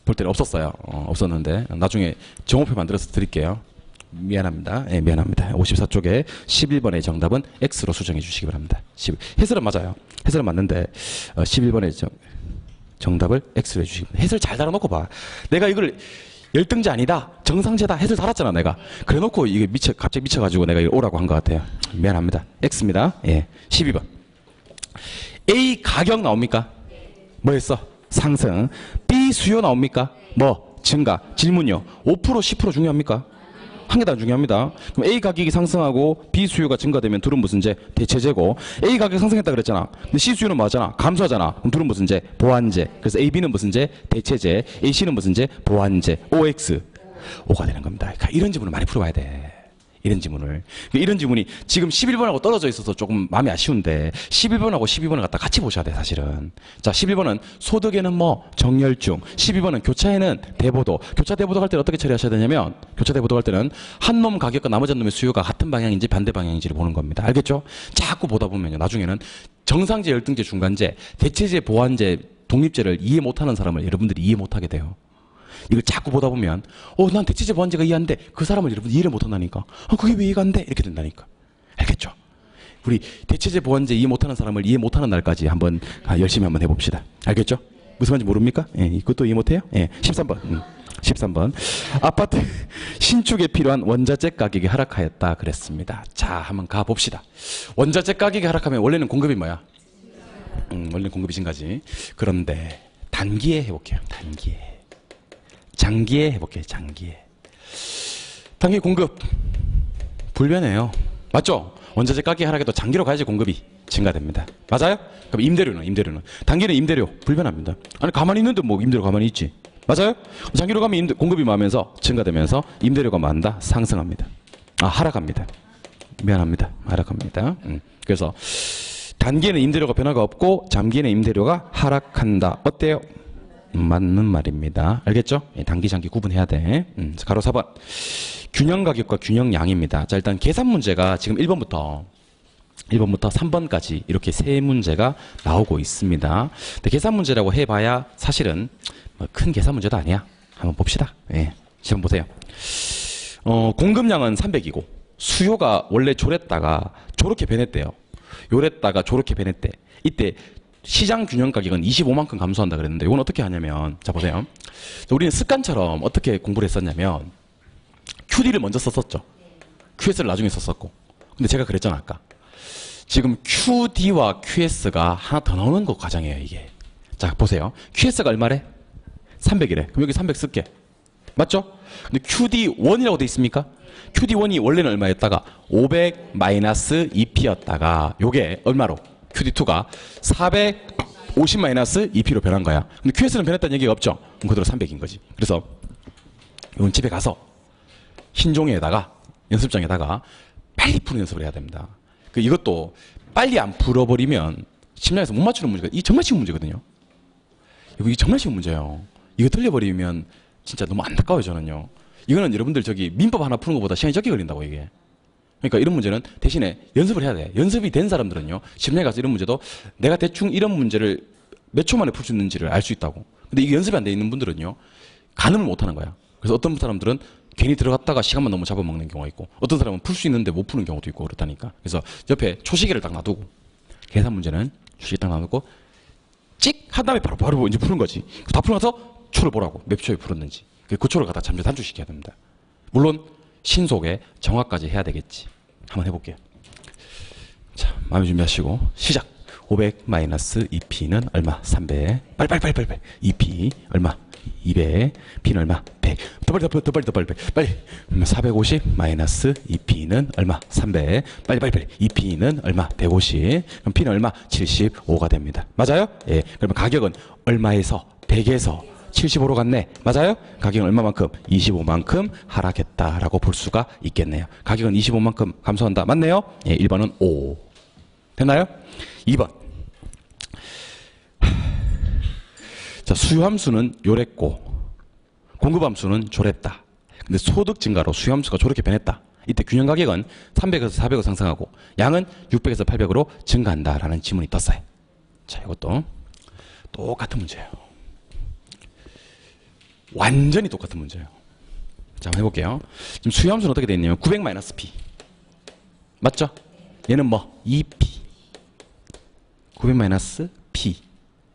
볼 때는 없었어요. 없었는데, 나중에 정오표 만들어서 드릴게요. 미안합니다. 예, 미안합니다. 54쪽에 11번의 정답은 X로 수정해 주시기 바랍니다. 해설은 맞아요. 해설은 맞는데, 11번의 정답을 X로 해주시기 바랍니다. 해설 잘 달아놓고 봐. 내가 이걸 열등제 아니다, 정상제다 해설 달았잖아, 내가. 그래 놓고 이게 갑자기 미쳐가지고 내가 이걸 오라고 한 것 같아요. 미안합니다. X입니다. 예. 12번. A 가격 나옵니까? 뭐 했어? 상승. B 수요 나옵니까? 뭐? 증가. 질문요. 5% 10% 중요합니까? 한 개도 안 중요합니다. 그럼 A 가격이 상승하고 B 수요가 증가되면 둘은 무슨 제? 대체제고. A 가격이 상승했다 그랬잖아. 근데 C 수요는 뭐하잖아? 감소하잖아. 그럼 둘은 무슨 제? 보완제. 그래서 A, B는 무슨 제? 대체제. A, C는 무슨 제? 보완제. OX. O가 되는 겁니다. 그러니까 이런 지문을 많이 풀어봐야 돼. 이런 지문을. 그러니까 이런 지문이 지금 11번하고 떨어져 있어서 조금 마음이 아쉬운데 11번하고 12번을 갖다 같이 보셔야 돼, 사실은. 자, 11번은 소득에는 뭐 정렬중, 12번은 교차에는 대보도. 교차 대보도 할 때는 어떻게 처리하셔야 되냐면, 교차 대보도 할 때는 한 놈 가격과 나머지 한 놈의 수요가 같은 방향인지 반대 방향인지를 보는 겁니다. 알겠죠? 자꾸 보다 보면요, 나중에는 정상제, 열등제, 중간제, 대체제, 보완제, 독립제를 이해 못하는 사람을 여러분들이 이해 못하게 돼요. 이걸 자꾸 보다 보면 난 대체제 보완제가 이해하는데 그 사람을 여러분 이해를 못한다니까. 그게 왜 이해가 안 돼? 이렇게 된다니까. 알겠죠? 우리 대체제 보완제 이해 못하는 사람을 이해 못하는 날까지 한번 열심히 한번 해봅시다. 알겠죠? 무슨 말인지 모릅니까? 예, 이것도 이해 못해요? 예, 13번. 13번. 아파트 신축에 필요한 원자재 가격이 하락하였다 그랬습니다. 자, 한번 가봅시다. 원자재 가격이 하락하면 원래는 공급이 뭐야? 원래는 공급이 증가지. 그런데 단기에 해볼게요. 단기에. 장기에 해볼게요. 장기에. 단기 공급 불변해요. 맞죠? 원자재 가격이 하락해도 장기로 가야지 공급이 증가됩니다. 맞아요? 그럼 임대료는 단기는 임대료 불변합니다. 아니 가만히 있는데 뭐 임대료 가만히 있지. 맞아요? 장기로 가면 공급이 많으면서 증가되면서 임대료가 많다 상승합니다. 하락합니다. 미안합니다. 하락합니다. 그래서 단기에는 임대료가 변화가 없고 장기에는 임대료가 하락한다. 어때요? 맞는 말입니다. 알겠죠? 단기, 장기 구분해야 돼. 가로 4번. 균형 가격과 균형 양입니다. 자, 일단 계산 문제가 지금 1번부터 3번까지 이렇게 세 문제가 나오고 있습니다. 근데 계산 문제라고 해봐야 사실은 뭐 큰 계산 문제도 아니야. 한번 봅시다. 예. 지금 보세요. 공급량은 300이고 수요가 원래 저랬다가 저렇게 변했대요. 요랬다가 저렇게 변했대. 이때 시장 균형 가격은 25만큼 감소한다 그랬는데 이건 어떻게 하냐면, 자 보세요. 우리는 습관처럼 어떻게 공부를 했었냐면 QD를 먼저 썼었죠. QS를 나중에 썼었고. 근데 제가 그랬잖아 아까. 지금 QD와 QS가 하나 더 나오는 거 과정이에요 이게. 자 보세요. QS가 얼마래? 300이래. 그럼 여기 300 쓸게. 맞죠? 근데 QD1이라고 돼 있습니까? QD1이 원래는 얼마였다가 500 마이너스 2P였다가 요게 얼마로? QD2가 450 마이너스 2P로 변한 거야. 근데 QS는 변했다는 얘기가 없죠? 그럼 그대로 300인 거지. 그래서 이건 집에 가서 흰 종이에다가 연습장에다가 빨리 푸는 연습을 해야 됩니다. 이것도 빨리 안 풀어버리면 심리학에서 못 맞추는 문제가, 이게 정말 쉬운 문제거든요. 이게 정말 쉬운 문제예요. 이거 틀려버리면 진짜 너무 안타까워요 저는요. 이거는 여러분들 민법 하나 푸는 것보다 시간이 적게 걸린다고 이게. 그러니까 이런 문제는 대신에 연습을 해야 돼. 연습이 된 사람들은요. 심리에 가서 이런 문제도 내가 대충 이런 문제를 몇 초 만에 풀 수 있는지를 알 수 있다고. 근데 이게 연습이 안 돼 있는 분들은요. 가늠을 못 하는 거야. 그래서 어떤 사람들은 괜히 들어갔다가 시간만 너무 잡아먹는 경우가 있고 어떤 사람은 풀 수 있는데 못 푸는 경우도 있고 그렇다니까. 그래서 옆에 초시계를 딱 놔두고 계산 문제는 초시계 딱 놔두고 찍! 한 다음에 바로 이제 푸는 거지. 다 풀고 나서 초를 보라고. 몇 초에 풀었는지. 그 초를 갖다 잠시 단축시켜야 됩니다. 물론 신속에 정확까지 해야 되겠지. 한번 해볼게요. 자, 마음의 준비하시고 시작. 500 마이너스 2p는 얼마? 300. 빨리. 2p 얼마? 200. p는 얼마? 100. 더 빨리. 빨리. 450 마이너스 2p는 얼마? 300. 빨리. 2p는 얼마? 150. 그럼 p는 얼마? 75가 됩니다. 맞아요? 예. 그러면 가격은 얼마에서? 100에서 75로 갔네. 맞아요? 가격은 얼마만큼? 25만큼 하락했다라고 볼 수가 있겠네요. 가격은 25만큼 감소한다. 맞네요? 예, 1번은 O. 됐나요? 2번. 자, 수요함수는 요랬고 공급함수는 저랬다. 근데 소득 증가로 수요함수가 저렇게 변했다. 이때 균형 가격은 300에서 400으로 상승하고 양은 600에서 800으로 증가한다라는 지문이 떴어요. 자, 이것도 똑같은 문제예요. 완전히 똑같은 문제예요. 자, 한번 해볼게요. 지금 수요함수는 어떻게 되어 있냐면 900 마이너스 P. 맞죠? 얘는 뭐? 2P. 900 마이너스 P.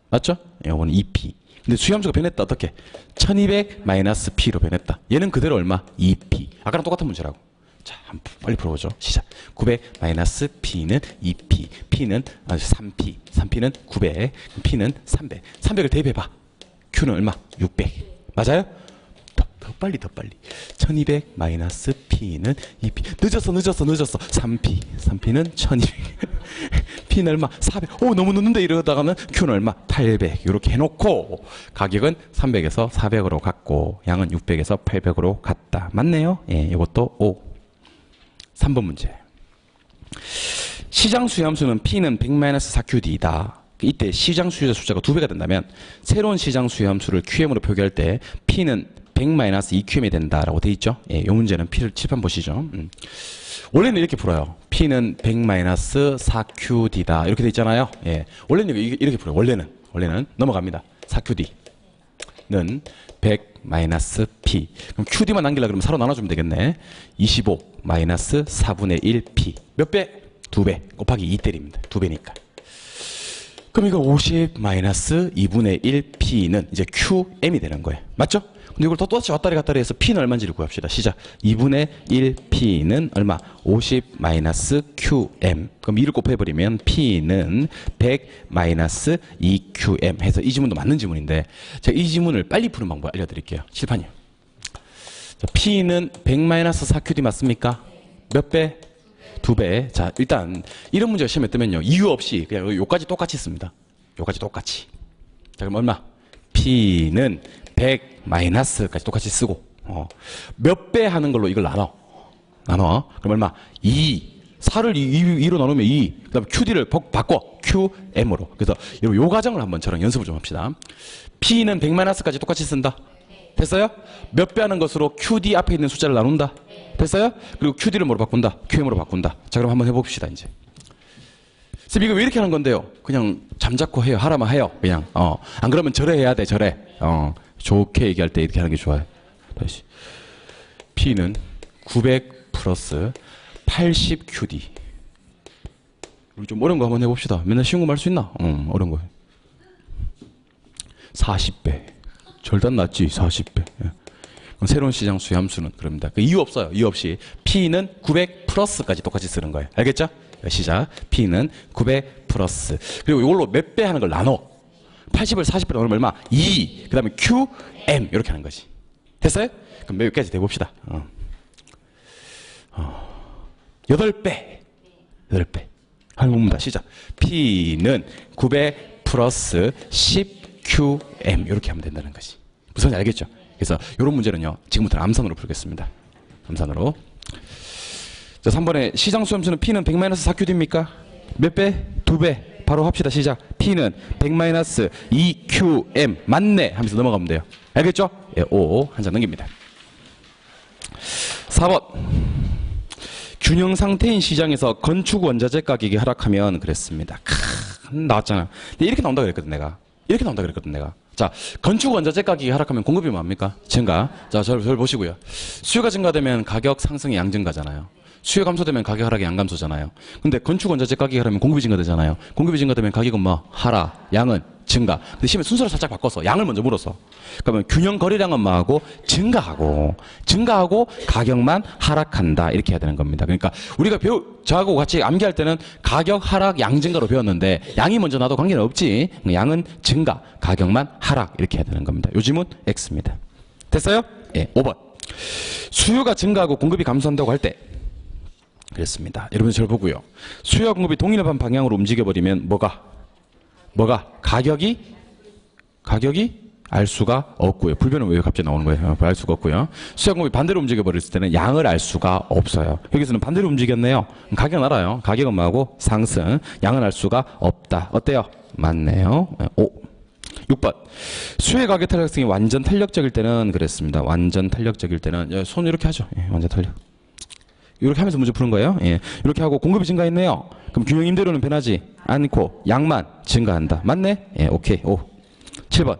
맞죠? 이거는 2P. 근데 수요함수가 변했다. 어떻게? 1200 마이너스 P로 변했다. 얘는 그대로 얼마? 2P. 아까랑 똑같은 문제라고. 자, 한번 빨리 풀어보죠. 시작. 900 마이너스 P는 2P. P는 3P. 3P는 900. P는 300. 300을 대입해봐. Q는 얼마? 600. 맞아요? 더 빨리. 1200 마이너스 P는 2P. 늦었어. 3P. 3P는 1200. P는 얼마? 400. 오, 너무 늦는데 이러다가는 Q는 얼마? 800. 이렇게 해놓고 가격은 300에서 400으로 갔고 양은 600에서 800으로 갔다. 맞네요? 예, 이것도 O. 3번 문제. 시장 수요함수는 P는 100-4QD이다. 이때 시장 수요자 숫자가 2배가 된다면 새로운 시장 수요함수를 QM으로 표기할 때 P는 100-2QM이 된다라고 돼 있죠. 예, 이 문제는 P를 칠판 보시죠. 원래는 이렇게 풀어요. P는 100-4QD다 이렇게 돼 있잖아요. 예, 원래는 이렇게 풀어요. 원래는 넘어갑니다. 4QD는 100-P. 그럼 QD만 남기려고 그러면 4로 나눠주면 되겠네. 25-4분의 1P. 몇 배? 2배. 곱하기 2 때립니다. 2배니까. 그럼 이거 50-2분의 1P는 이제 QM이 되는 거예요. 맞죠? 근데 이걸 똑같이 왔다리 갔다리 해서 P는 얼마인지를 구합시다. 시작. 2분의 1P는 얼마? 50-QM. 그럼 2를 곱해버리면 P는 100-2QM 해서 이 지문도 맞는 지문인데 제가 이 지문을 빨리 푸는 방법 알려드릴게요. 칠판이요. 자, P는 100-4QD 맞습니까? 몇 배? 2배. 자, 일단 이런 문제가 시험에 뜨면요. 이유 없이 그냥 요까지 똑같이 씁니다. 요까지 똑같이. 자, 그럼 얼마? P는 100 마이너스까지 똑같이 쓰고 몇 배 하는 걸로 이걸 나눠. 그럼 얼마? 2. 4를 2로 나누면 2. 그 다음에 QD를 바꿔. QM으로. 그래서 요 과정을 한번 저랑 연습을 좀 합시다. P는 100 마이너스까지 똑같이 쓴다. 됐어요? 몇 배 하는 것으로 QD 앞에 있는 숫자를 나눈다. 됐어요? 그리고 QD를 뭐로 바꾼다? QM으로 바꾼다. 자, 그럼 한번 해봅시다, 이제. 쌤, 이거 왜 이렇게 하는 건데요? 그냥 잠자코 해요. 하라면 해요. 그냥. 안 그러면 저래 해야 돼, 저래. 좋게 얘기할 때 이렇게 하는 게 좋아요. 다시. P는 900 플러스 80QD. 우리 좀 어려운 거 한번 해봅시다. 맨날 쉬운 거 말 수 있나? 어려운 거. 40배. 절단 낫지, 40배. 예. 그럼 새로운 시장 수요함수는 그럽니다. 그 이유 없어요. 이유 없이 P는 900 플러스까지 똑같이 쓰는 거예요. 알겠죠? 시작. P는 900 플러스. 그리고 이걸로 몇 배 하는 걸 나눠. 80을 40배로 나누면 얼마? 2. 그 다음에 QM. 이렇게 하는 거지. 됐어요? 그럼 몇 개까지 대봅시다. 8배. 8배. 하는 겁니다. 시작. P는 900 플러스 10QM. 이렇게 하면 된다는 거지. 무슨 알겠죠? 그래서 이런 문제는요. 지금부터 암산으로 풀겠습니다. 암산으로. 자, 3번에 시장 수렴수는 P는 100-4QD입니까? 몇 배? 2배. 바로 합시다. 시작. P는 100-2QM. 맞네. 하면서 넘어가면 돼요. 알겠죠? 예, 5. 한 장 넘깁니다. 4번. 균형 상태인 시장에서 건축 원자재 가격이 하락하면 그랬습니다. 나왔잖아. 근데 이렇게 나온다 그랬거든, 내가. 자, 건축 원자재 가격이 하락하면 공급이 뭡니까? 증가. 자, 저를 보시고요. 수요가 증가되면 가격 상승의 양증가잖아요. 수요 감소되면 가격 하락이 양 감소잖아요. 근데 건축 원자재 가격이 하락하면 공급이 증가되잖아요. 공급이 증가되면 가격은 뭐 하락, 양은 증가. 근데 시험에 순서를 살짝 바꿔서 양을 먼저 물었어. 그러면 균형 거래량은 뭐하고 증가하고 가격만 하락한다 이렇게 해야 되는 겁니다. 그러니까 우리가 저하고 같이 암기할 때는 가격 하락 양 증가로 배웠는데 양이 먼저 나도 관계는 없지. 양은 증가, 가격만 하락 이렇게 해야 되는 겁니다. 요즘은 X입니다. 됐어요? 예, 5번. 수요가 증가하고 공급이 감소한다고 할 때 그랬습니다. 여러분 저를 보고요. 수요와 공급이 동일한 방향으로 움직여버리면 뭐가 가격이 알 수가 없고요. 불변은 왜 갑자기 나오는 거예요? 알 수가 없고요. 수요와 공급이 반대로 움직여버렸을 때는 양을 알 수가 없어요. 여기서는 반대로 움직였네요. 가격은 알아요. 가격은 뭐하고 상승, 양은 알 수가 없다. 어때요? 맞네요. 6번. 수요의 가격 탄력성이 완전 탄력적일 때는 그랬습니다. 완전 탄력적일 때는 손 이렇게 하죠. 예, 완전 탄력. 이렇게 하면서 문제 푸는 거예요. 예. 이렇게 하고 공급이 증가했네요. 그럼 균형 임대료는 변하지 않고 양만 증가한다. 맞네? 예, 오케이. 7번.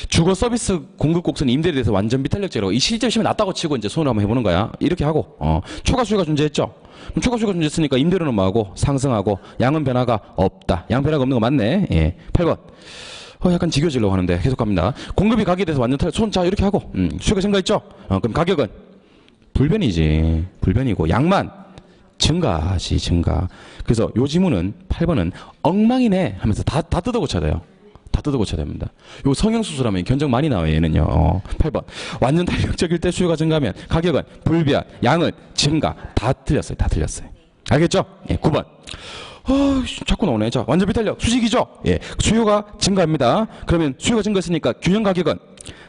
주거 서비스 공급 곡선이 임대료에 대해서 완전 비탄력적이라고. 이 실제 시험에 났다고 치고 이제 손으로 한번 해보는 거야. 이렇게 하고 초과 수요가 존재했죠. 그럼 초과 수요가 존재했으니까 임대료는 뭐하고 상승하고 양은 변화가 없다. 양 변화가 없는 거 맞네. 예. 8번. 약간 지겨지려고 하는데 계속 갑니다. 공급이 가격에 대해서 완전 손 자 이렇게 하고 수요가 증가했죠. 그럼 가격은 불변이고 양만 증가하지 증가. 그래서 요 지문은 8번은 엉망이네 하면서 다 뜯어 고쳐야 돼요. 다 뜯어 고쳐야 됩니다. 요 성형수술하면 견적 많이 나와요. 얘는요. 8번. 완전 탄력적일 때 수요가 증가하면 가격은 불변, 양은 증가. 다 틀렸어요. 알겠죠? 예, 9번. 자꾸 나오네. 자, 완전 비탄력 수직이죠? 예. 수요가 증가합니다. 그러면 수요가 증가했으니까 균형 가격은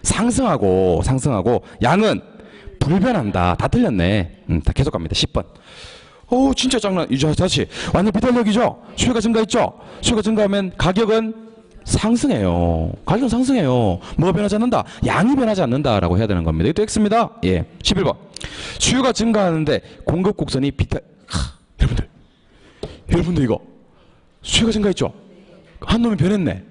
상승하고 양은 불변한다. 다 틀렸네. 다 계속 갑니다. 10번. 진짜 장난. 이제 다시. 완전 비탄력이죠? 수요가 증가했죠? 수요가 증가하면 가격은 상승해요. 가격은 상승해요. 뭐가 변하지 않는다? 양이 변하지 않는다라고 해야 되는 겁니다. 이것도 X입니다. 예. 11번. 수요가 증가하는데 공급 곡선이 여러분들 이거 수요가 증가했죠? 한 놈이 변했네.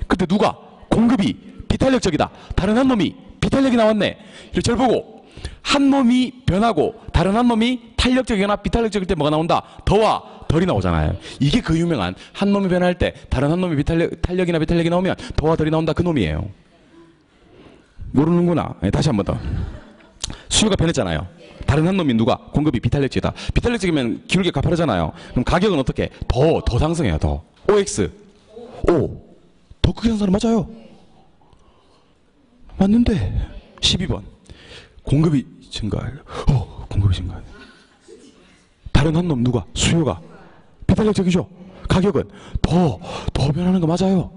그때 누가? 공급이 비탄력적이다. 다른 한 놈이 비탄력이 나왔네. 절 보고 한 놈이 변하고 다른 한 놈이 탄력적이거나 비탄력적일 때 뭐가 나온다? 더와 덜이 나오잖아요. 이게 그 유명한 한 놈이 변할 때 다른 한 놈이 탄력이나 비탄력이 나오면 더와 덜이 나온다. 그 놈이에요. 모르는구나. 네, 다시 한 번 더. 수요가 변했잖아요. 다른 한 놈이 누가? 공급이 비탄력적이다. 비탄력적이면 기울기 가파르잖아요. 그럼 가격은 어떻게? 더 상승해요. 더. OX. 더 크게 상승하는 맞아요. 맞는데 12번. 공급이 증가해요. 공급이 증가해요. 다른 한 놈 누가? 수요가 비탄력적이죠. 가격은 더 변하는 거 맞아요.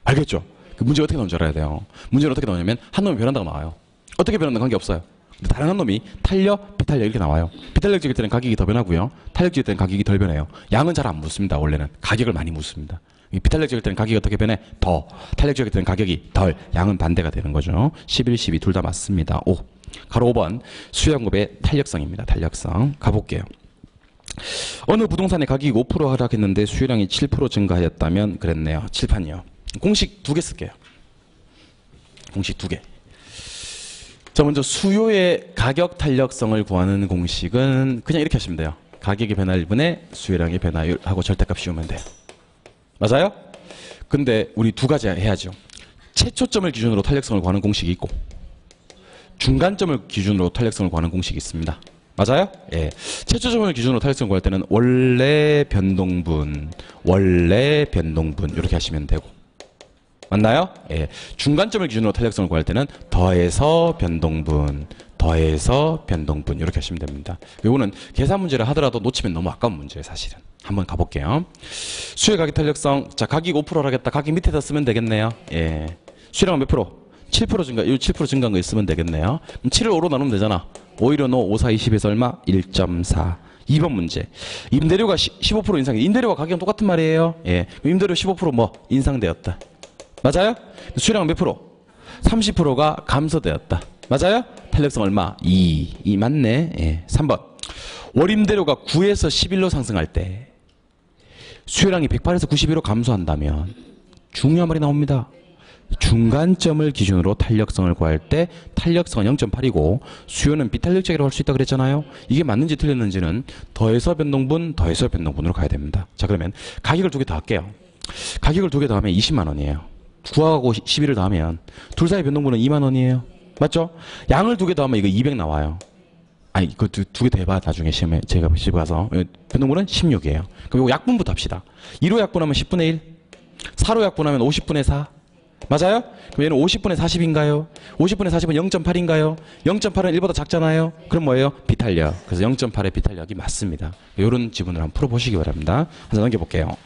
알겠죠? 그 문제 어떻게 나오는지 알아야 돼요. 문제는 어떻게 나오냐면 한 놈이 변한다고 나와요. 어떻게 변한다는 관계 없어요. 근데 다른 한 놈이 탄력, 비탄력 이렇게 나와요. 비탄력적일 때는 가격이 더 변하고요. 탄력적일 때는 가격이 덜 변해요. 양은 잘 안 묻습니다. 원래는 가격을 많이 묻습니다. 비탄력적일 때는 가격이 어떻게 변해? 더. 탄력적일 때는 가격이 덜. 양은 반대가 되는 거죠. 11, 12 둘 다 맞습니다. 가로 5번 수요 공급의 탄력성입니다. 탄력성 가볼게요. 어느 부동산의 가격이 5% 하락했는데 수요량이 7% 증가하였다면 그랬네요. 칠판이요. 공식 2개 쓸게요. 공식 2개. 자, 먼저 수요의 가격 탄력성을 구하는 공식은 그냥 이렇게 하시면 돼요. 가격의 변화율분의 수요량의 변화율 하고 절대값 씌우면 돼요. 맞아요? 근데 우리 두 가지 해야죠. 최초점을 기준으로 탄력성을 구하는 공식이 있고 중간점을 기준으로 탄력성을 구하는 공식이 있습니다. 맞아요? 예. 최초점을 기준으로 탄력성을 구할 때는 원래 변동분 이렇게 하시면 되고 맞나요? 예. 중간점을 기준으로 탄력성을 구할 때는 더해서 변동분 이렇게 하시면 됩니다. 이거는 계산 문제를 하더라도 놓치면 너무 아까운 문제예요, 사실은. 한번 가볼게요. 수요 가격 탄력성. 자, 가격 5% 하겠다. 가격 밑에다 쓰면 되겠네요. 예. 수요량은 몇 프로? 7% 증가. 이 7% 증가한 거 있으면 되겠네요. 그럼 7을 5로 나누면 되잖아. 5 1은 5, 5, 4, 20에서 얼마? 1.4. 2번 문제. 임대료가 15% 인상해. 임대료와 가격은 똑같은 말이에요. 예. 임대료 15% 뭐? 인상되었다. 맞아요? 수요량은 몇 프로? 30%가 감소되었다. 맞아요? 탄력성 얼마? 2 맞네. 예. 3번. 월임대료가 9에서 11로 상승할 때 수요량이 108에서 91로 감소한다면 중요한 말이 나옵니다. 중간점을 기준으로 탄력성을 구할 때 탄력성은 0.8이고 수요는 비탄력적이라고 할 수 있다고 그랬잖아요. 이게 맞는지 틀렸는지는 더해서 변동분으로 가야 됩니다. 자, 그러면 가격을 두 개 더 할게요. 가격을 두 개 더 하면 20만 원이에요. 9하고 11을 더하면 둘 사이 변동분은 2만 원이에요. 맞죠? 양을 두 개 더하면 이거 200 나와요. 아니, 이거 두 개 더 해봐. 나중에 시험에 제가 집에 가서. 변동분은 16이에요. 그럼 이거 약분부터 합시다. 2로 약분하면 10분의 1, 4로 약분하면 50분의 4. 맞아요? 그럼 얘는 50분의 40인가요? 50분의 40은 0.8인가요? 0.8은 1보다 작잖아요? 그럼 뭐예요? 비탄력. 그래서 0.8의 비탄력이 맞습니다. 이런 지문을 한번 풀어보시기 바랍니다. 한번 넘겨볼게요.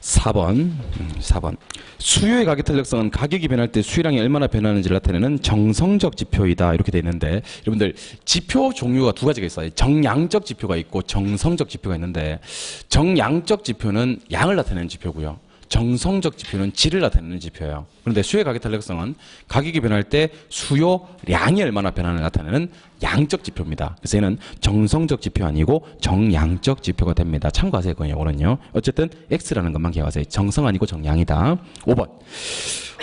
4번. 수요의 가격 탄력성은 가격이 변할 때 수요량이 얼마나 변하는지를 나타내는 정성적 지표이다. 이렇게 돼 있는데, 여러분들 지표 종류가 두 가지가 있어요. 정량적 지표가 있고 정성적 지표가 있는데, 정량적 지표는 양을 나타내는 지표고요. 정성적 지표는 질을 나타내는 지표예요. 그런데 수요의 가격 탄력성은 가격이 변할 때 수요량이 얼마나 변하는지 나타내는 양적 지표입니다. 그래서 얘는 정성적 지표 아니고 정량적 지표가 됩니다. 참고하세요. 이거는요. 어쨌든 X라는 것만 기억하세요. 정성 아니고 정량이다. 5번.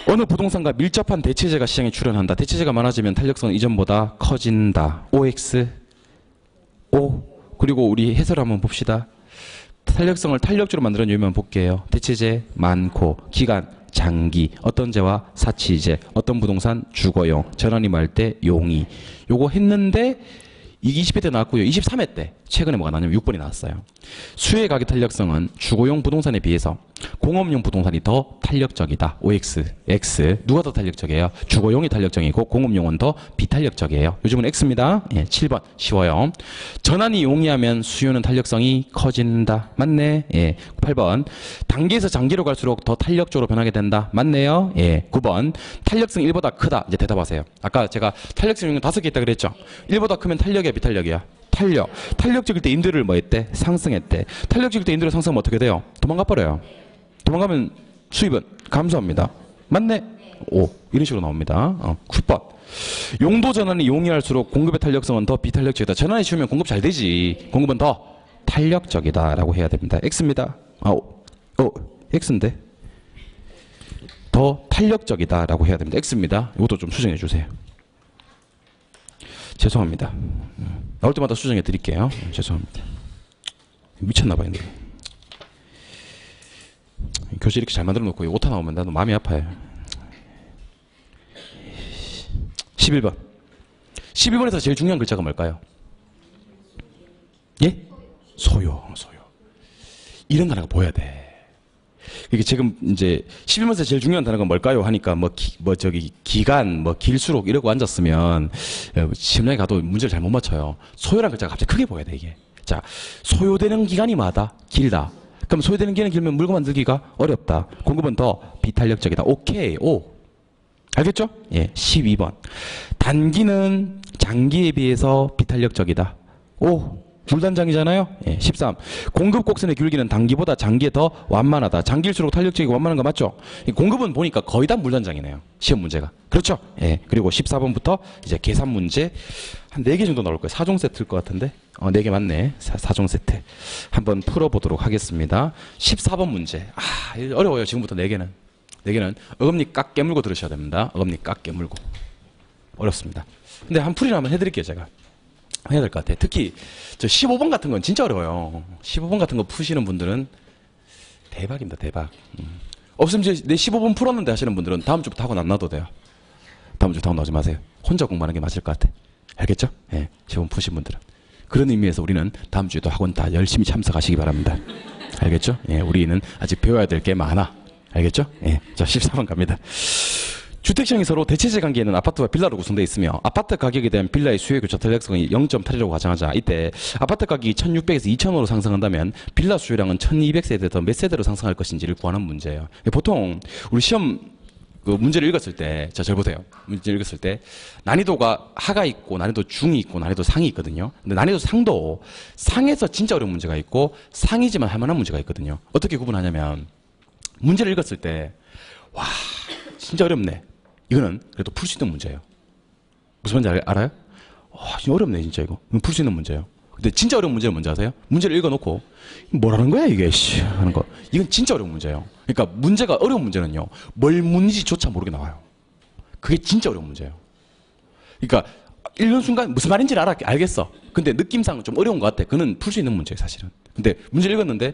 어느 부동산과 밀접한 대체재가 시장에 출현한다. 대체재가 많아지면 탄력성은 이전보다 커진다. OX. O. 그리고 우리 해설을 한번 봅시다. 탄력성을 탄력주로 만드는 요인만 볼게요. 대체재 많고, 기간 장기, 어떤 재와 사치재, 어떤 부동산 주거용, 전환이 말 때 용이. 요거 했는데 이게 20회 때 나왔고요. 23회 때 최근에 뭐가 나왔냐면 6번이 나왔어요. 수요의 가격 탄력성은 주거용 부동산에 비해서 공업용 부동산이 더 탄력적이다. OX, X. 누가 더 탄력적이에요? 주거용이 탄력적이고 공업용은 더 비탄력적이에요. 요즘은 X입니다. 예, 7번. 쉬워요. 전환이 용이하면 수요는 탄력성이 커진다. 맞네. 예. 8번. 단기에서 장기로 갈수록 더 탄력적으로 변하게 된다. 맞네요. 예. 9번. 탄력성 1보다 크다. 이제 대답하세요. 아까 제가 탄력성 용은 5개 있다 그랬죠? 1보다 크면 탄력이야, 비탄력이야? 탄력. 탄력적일 때 인들을 뭐 했대? 상승했대. 탄력적일 때 인들을 상승하면 어떻게 돼요? 도망가 버려요. 도망가면 수입은 감소합니다. 맞네? 오, 이런 식으로 나옵니다. 9번. 용도 전환이 용이할수록 공급의 탄력성은 더 비탄력적이다. 전환이 쉬우면 공급 잘 되지. 공급은 더 탄력적이다 라고 해야 됩니다. X입니다. X인데 더 탄력적이다 라고 해야 됩니다. X입니다. 이것도 좀 수정해 주세요. 죄송합니다. 나올 때마다 수정해 드릴게요. 죄송합니다. 미쳤나봐요. 교실 이렇게 잘 만들어 놓고 오타 나오면 나도 마음이 아파요. 11번. 11번에서 제일 중요한 글자가 뭘까요? 예? 소요. 이런 단어가 보여야 돼. 이게 지금 이제 11번에서 제일 중요한 단어가 뭘까요? 하니까 기간, 길수록 이러고 앉았으면 시험장에 가도 문제를 잘 못 맞춰요. 소요라는 글자가 갑자기 크게 보여야 돼, 이게. 자, 소요되는 기간이 많다, 길다. 그럼 소요되는 기간이 길면 물건 만들기가 어렵다. 공급은 더 비탄력적이다. 오케이. 오. 알겠죠? 예. 12번. 단기는 장기에 비해서 비탄력적이다. 오. 물단장이잖아요. 예. 13. 공급 곡선의 귤기는 단기보다 장기에 더 완만하다. 장기일수록 탄력적이고 완만한 거 맞죠? 공급은 보니까 거의 다 물단장이네요. 시험 문제가. 그렇죠? 예. 그리고 14번부터 이제 계산 문제 한 4개 정도 나올 거예요. 4종 세트일 것 같은데. 4개 맞네. 4종 세트. 한번 풀어보도록 하겠습니다. 14번 문제. 어려워요. 지금부터 4개는. 4개는 어금니 깍 깨물고 들으셔야 됩니다. 어금니 깍 깨물고. 어렵습니다. 근데 한 풀이나 한번 해드릴게요, 제가. 해야 될 것 같아요. 특히 저 15번 같은 건 진짜 어려워요. 15번 같은 거 푸시는 분들은 대박입니다. 대박. 없으면 이제 내 15번 풀었는데 하시는 분들은 다음 주부터 학원 안 놔도 돼요. 다음 주부터 학원 나오지 마세요. 혼자 공부하는 게 맞을 것 같아. 알겠죠? 예, 15번 푸신 분들은. 그런 의미에서 우리는 다음 주에도 학원 다 열심히 참석하시기 바랍니다. 알겠죠? 예, 우리는 아직 배워야 될 게 많아. 알겠죠? 예, 자 14번 갑니다. 주택시장이 서로 대체재 관계에는 아파트와 빌라로 구성되어 있으며 아파트 가격에 대한 빌라의 수요 교차 탄력성이 0.8이라고 가정하자. 이때 아파트 가격이 1600에서 2000으로 상승한다면 빌라 수요량은 1200세대 더 몇 세대로 상승할 것인지를 구하는 문제예요. 보통 우리 시험 문제를 읽었을 때, 잘 보세요. 문제를 읽었을 때 난이도가 하가 있고 난이도 중이 있고 난이도 상이 있거든요. 근데 난이도 상도 상에서 진짜 어려운 문제가 있고 상이지만 할 만한 문제가 있거든요. 어떻게 구분하냐면 문제를 읽었을 때 와 진짜 어렵네. 이거는 그래도 풀 수 있는 문제예요. 무슨 말인지 알아요? 진짜 어렵네 진짜 이거. 풀 수 있는 문제예요. 근데 진짜 어려운 문제는 뭔지 아세요? 문제를 읽어놓고 뭐라는 거야 이게 씨 하는 거. 이건 진짜 어려운 문제예요. 그러니까 문제가 어려운 문제는요. 뭘 묻는지조차 모르게 나와요. 그게 진짜 어려운 문제예요. 그러니까 읽는 순간 무슨 말인지 알겠어. 근데 느낌상 좀 어려운 것 같아. 그는 풀 수 있는 문제예요 사실은. 근데 문제를 읽었는데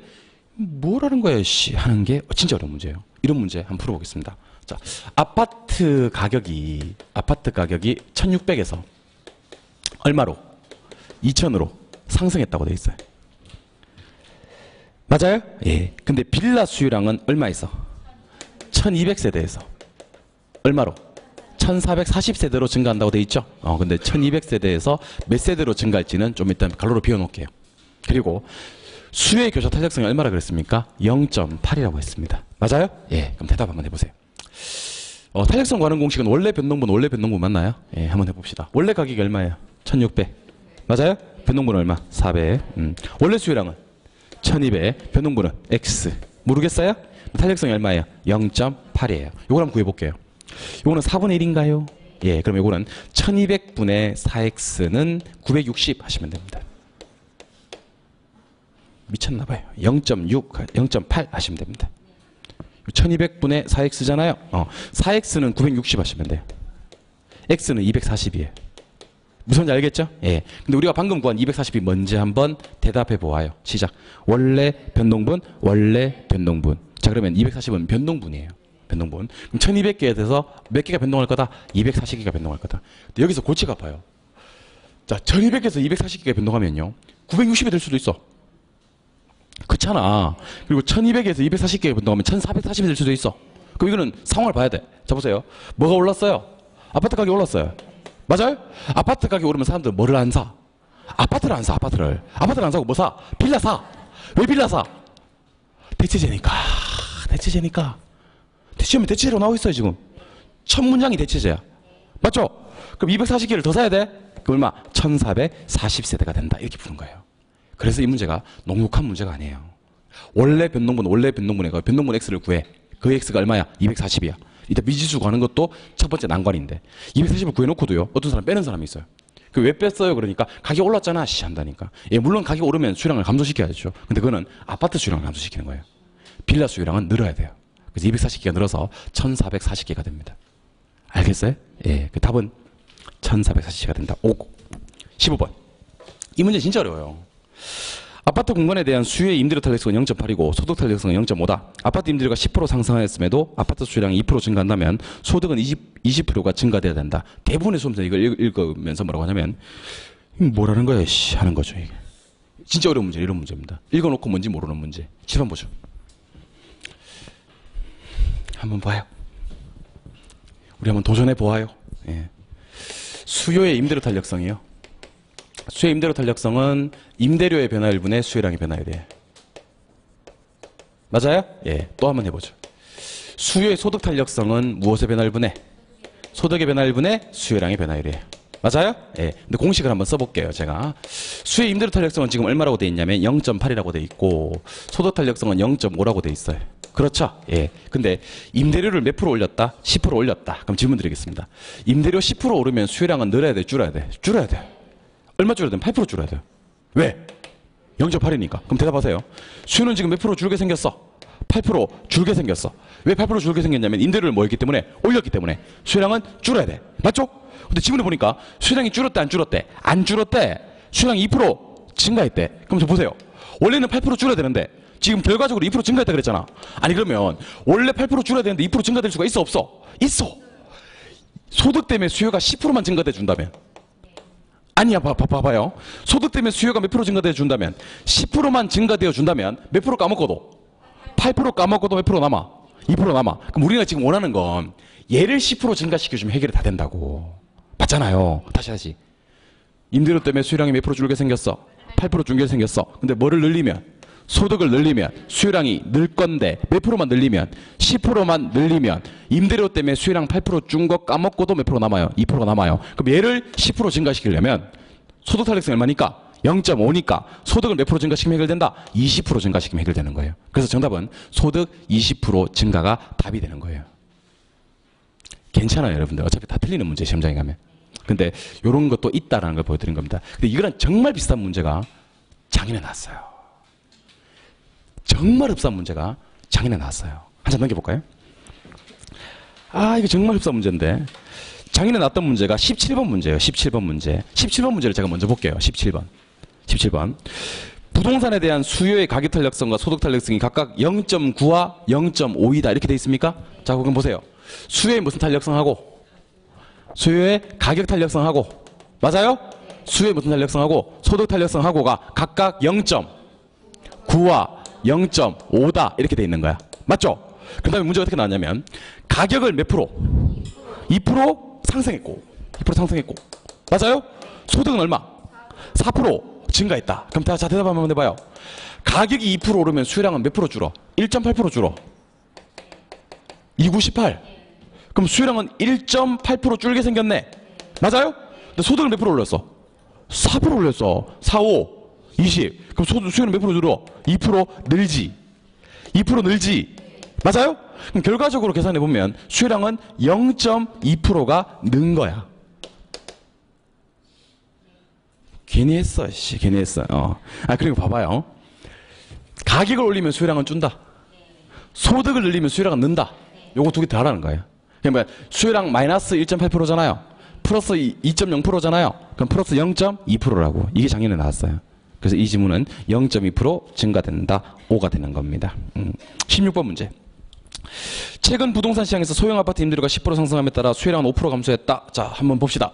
뭐라는 거야 씨 하는 게 진짜 어려운 문제예요. 이런 문제 한번 풀어보겠습니다. 자, 아파트 가격이 1600에서 얼마로? 2000으로 상승했다고 돼 있어요. 맞아요? 예. 근데 빌라 수요량은 얼마 있어? 1200세대에서 얼마로? 1440세대로 증가한다고 돼 있죠? 근데 1200세대에서 몇 세대로 증가할지는 좀 일단 갈로로 비워놓을게요. 그리고 수요의 교차 탄력성이 얼마라 그랬습니까? 0.8이라고 했습니다. 맞아요? 예. 그럼 대답 한번 해보세요. 탄력성 구하는 공식은 원래 변동분 맞나요? 예, 한번 해봅시다. 원래 가격이 얼마예요? 1600. 맞아요? 변동분은 얼마? 400. 원래 수요량은 1200. 변동분은 X. 모르겠어요? 탄력성이 얼마예요? 0.8이에요. 요걸 한번 구해볼게요. 요거는 4분의 1인가요? 예, 그럼 요거는 1200분의 4X는 960 하시면 됩니다. 미쳤나봐요. 0.6, 0.8 하시면 됩니다. 1200분의 4x잖아요. 4x는 960 하시면 돼요. x는 240이에요. 무슨 말인지 알겠죠? 예. 근데 우리가 방금 구한 240이 뭔지 한번 대답해 보아요. 시작. 원래 변동분. 자, 그러면 240은 변동분이에요. 변동분. 그럼 1200개에 대해서 몇 개가 변동할 거다? 240개가 변동할 거다. 근데 여기서 골치가 아파요. 자, 1200에서 240개가 변동하면요. 960이 될 수도 있어. 그렇잖아. 그리고 1200에서 240개가 변동하면 1440이 될 수도 있어. 그럼 이거는 상황을 봐야 돼. 자, 보세요. 뭐가 올랐어요? 아파트 가격이 올랐어요. 맞아요? 아파트 가격이 오르면 사람들은 뭐를 안 사? 아파트를 안 사, 아파트를. 아파트를 안 사고 뭐 사? 빌라 사. 왜 빌라 사? 대체제니까. 대체제면 대체제로 나오고 있어요, 지금. 첫 문장이 대체제야. 맞죠? 그럼 240개를 더 사야 돼? 그럼 얼마? 1440세대가 된다. 이렇게 푸는 거예요. 그래서 이 문제가 녹록한 문제가 아니에요. 원래 변동분에 변동분 x를 구해. 그 x가 얼마야? 240이야. 이따 미지수 구하는 것도 첫 번째 난관인데 240을 구해놓고도요. 어떤 사람 빼는 사람이 있어요. 그 왜 뺐어요? 그러니까 가격 올랐잖아. 씨 한다니까. 예, 물론 가격 오르면 수요량을 감소시켜야죠. 근데 그거는 아파트 수요량을 감소시키는 거예요. 빌라 수요량은 늘어야 돼요. 그래서 240개가 늘어서 1440개가 됩니다. 알겠어요? 예, 그 답은 1440개가 된다. 15번. 이 문제 진짜 어려워요. 아파트 공간에 대한 수요의 임대료 탄력성은 0.8이고 소득 탄력성은 0.5다. 아파트 임대료가 10% 상승하였음에도 아파트 수요량이 2% 증가한다면 소득은 20%가 증가돼야 된다. 대부분의 수험생 이걸 읽으면서 뭐라고 하냐면 뭐라는 거야 씨 하는 거죠. 이게. 진짜 어려운 문제 이런 문제입니다. 읽어놓고 뭔지 모르는 문제. 집안 보죠. 한번 봐요. 우리 한번 도전해 보아요. 예. 수요의 임대료 탄력성이요. 수요 임대료 탄력성은 임대료의 변화율 분의 수요량의 변화율이에요. 맞아요? 예. 또 한번 해보죠. 수요의 소득 탄력성은 무엇의 변화율 분의? 소득의 변화율 분의 수요량의 변화율이에요. 맞아요? 예. 근데 공식을 한번 써볼게요. 제가. 수요 임대료 탄력성은 지금 얼마라고 돼 있냐면 0.8이라고 돼 있고 소득 탄력성은 0.5라고 돼 있어요. 그렇죠? 예. 근데 임대료를 몇 프로 올렸다? 10% 올렸다. 그럼 질문 드리겠습니다. 임대료 10% 오르면 수요량은 늘어야 돼? 줄어야 돼? 줄어야 돼. 얼마 줄여야 돼? 8% 줄여야 돼요. 왜? 0.8이니까. 그럼 대답하세요. 수요는 지금 몇 프로 줄게 생겼어? 8% 줄게 생겼어. 왜 8% 줄게 생겼냐면 임대료를 뭐 했기 때문에? 올렸기 때문에. 수요량은 줄어야 돼. 맞죠? 근데 지문에 보니까 수요량이 줄었대 안 줄었대? 안 줄었대. 수요량이 2% 증가했대. 그럼 저 보세요. 원래는 8% 줄여야 되는데 지금 결과적으로 2% 증가했다 그랬잖아. 아니 그러면 원래 8% 줄여야 되는데 2% 증가될 수가 있어 없어? 있어. 소득 때문에 수요가 10%만 증가돼 준다면 아니야, 봐봐요. 소득 때문에 수요가 몇 프로 증가되어 준다면 10%만 증가되어 준다면 몇 프로 까먹고도 8% 까먹고도 몇 프로 남아? 2% 남아. 그럼 우리가 지금 원하는 건 얘를 10% 증가시켜주면 해결이 다 된다고. 맞잖아요. 다시. 임대료 때문에 수요량이 몇 프로 줄게 생겼어? 8% 줄게 생겼어. 근데 뭐를 늘리면? 소득을 늘리면 수요량이 늘 건데 몇 프로만 늘리면 10%만 늘리면 임대료 때문에 수요량 8% 준 거 까먹고도 몇 프로 남아요? 2%가 남아요. 그럼 얘를 10% 증가시키려면 소득 탄력성이 얼마니까? 0.5니까 소득을 몇 프로 증가시키면 해결된다? 20% 증가시키면 해결되는 거예요. 그래서 정답은 소득 20% 증가가 답이 되는 거예요. 괜찮아요, 여러분들. 어차피 다 틀리는 문제 시험장에 가면. 근데 이런 것도 있다라는 걸 보여드린 겁니다. 근데 이거랑 정말 비슷한 문제가 작년에 나왔어요. 정말 흡사한 문제가 작년에 나왔어요. 한참 넘겨볼까요? 아, 이거 정말 흡사한 문제인데. 작년에 나왔던 문제가 17번 문제예요. 17번 문제. 17번 문제를 제가 먼저 볼게요. 17번. 17번. 부동산에 대한 수요의 가격 탄력성과 소득 탄력성이 각각 0.9와 0.5이다. 이렇게 돼 있습니까? 자, 그럼 보세요. 수요의 무슨 탄력성하고 수요의 가격 탄력성하고 맞아요? 수요의 무슨 탄력성하고 소득 탄력성하고가 각각 0.9와 0.5다. 이렇게 돼 있는 거야. 맞죠? 그 다음에 문제가 어떻게 나왔냐면 가격을 몇 프로? 2% 상승했고 2% 상승했고 맞아요? 소득은 얼마? 4% 증가했다. 그럼 자 대답 한번 해봐요. 가격이 2% 오르면 수요량은 몇 프로 줄어? 1.8% 줄어. 2918. 그럼 수요량은 1.8% 줄게 생겼네. 맞아요? 근데 소득은 몇 프로 올렸어? 4% 올렸어. 4, 5, 20. 그럼 수요는 몇 프로 줄어? 2% 늘지. 2% 늘지. 맞아요? 그럼 결과적으로 계산해보면 수요량은 0.2%가 는 거야. 괜히 했어, 씨. 괜히 했어. 그리고 봐봐요. 가격을 올리면 수요량은 준다. 소득을 늘리면 수요량은 는다. 요거 두 개 다라는 거예요. 그러니까 수요량 마이너스 1.8%잖아요. 플러스 2.0%잖아요. 그럼 플러스 0.2%라고. 이게 작년에 나왔어요. 그래서 이 지문은 0.2% 증가된다. 5가 되는 겁니다. 16번 문제. 최근 부동산 시장에서 소형 아파트 임대료가 10% 상승함에 따라 수요량은 5% 감소했다. 자, 한번 봅시다.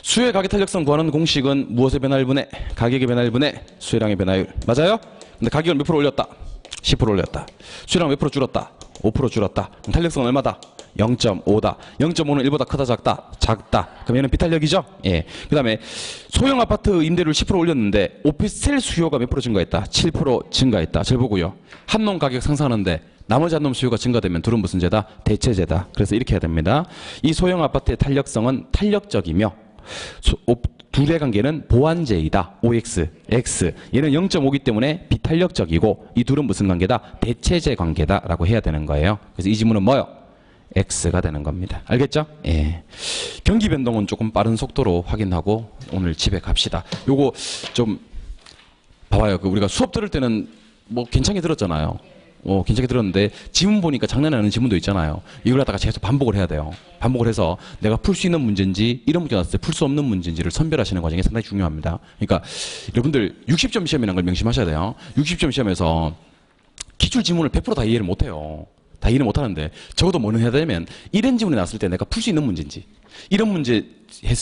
수요의 가격 탄력성 구하는 공식은 무엇의 변화율 분의 가격의 변화율 분의 수요량의 변화율. 맞아요? 근데 가격을 몇 프로 올렸다? 10% 올렸다. 수요량 몇 프로 줄었다? 5% 줄었다. 그럼 탄력성은 얼마다? 0.5다. 0.5는 1보다 크다 작다? 작다. 그럼 얘는 비탄력이죠? 예. 그 다음에 소형 아파트 임대료를 10% 올렸는데 오피스텔 수요가 몇 프로 증가했다? 7% 증가했다. 잘 보고요. 한 놈 가격 상승하는데 나머지 한 놈 수요가 증가되면 둘은 무슨 제다? 대체제다. 그래서 이렇게 해야 됩니다. 이 소형 아파트의 탄력성은 탄력적이며 둘의 관계는 보완제이다. OX, X. 얘는 0.5이기 때문에 비탄력적이고 이 둘은 무슨 관계다? 대체제 관계다라고 해야 되는 거예요. 그래서 이 지문은 뭐요? X가 되는 겁니다. 알겠죠? 예. 경기 변동은 조금 빠른 속도로 확인하고 오늘 집에 갑시다. 요거 좀 봐봐요. 우리가 수업 들을 때는 뭐 괜찮게 들었잖아요. 괜찮게 들었는데 지문 보니까 장난하는 지문도 있잖아요. 이걸 갖다가 계속 반복을 해야 돼요. 반복을 해서 내가 풀 수 있는 문제인지 이런 문제 나왔을 때 풀 수 없는 문제인지를 선별하시는 과정이 상당히 중요합니다. 그러니까 여러분들 60점 시험이라는 걸 명심하셔야 돼요. 60점 시험에서 기출 지문을 100% 다 이해를 못해요. 다 이해를 못하는데 적어도 뭐는 해야 되면 이런 지문이 나왔을 때 내가 풀 수 있는 문제인지 이런 문제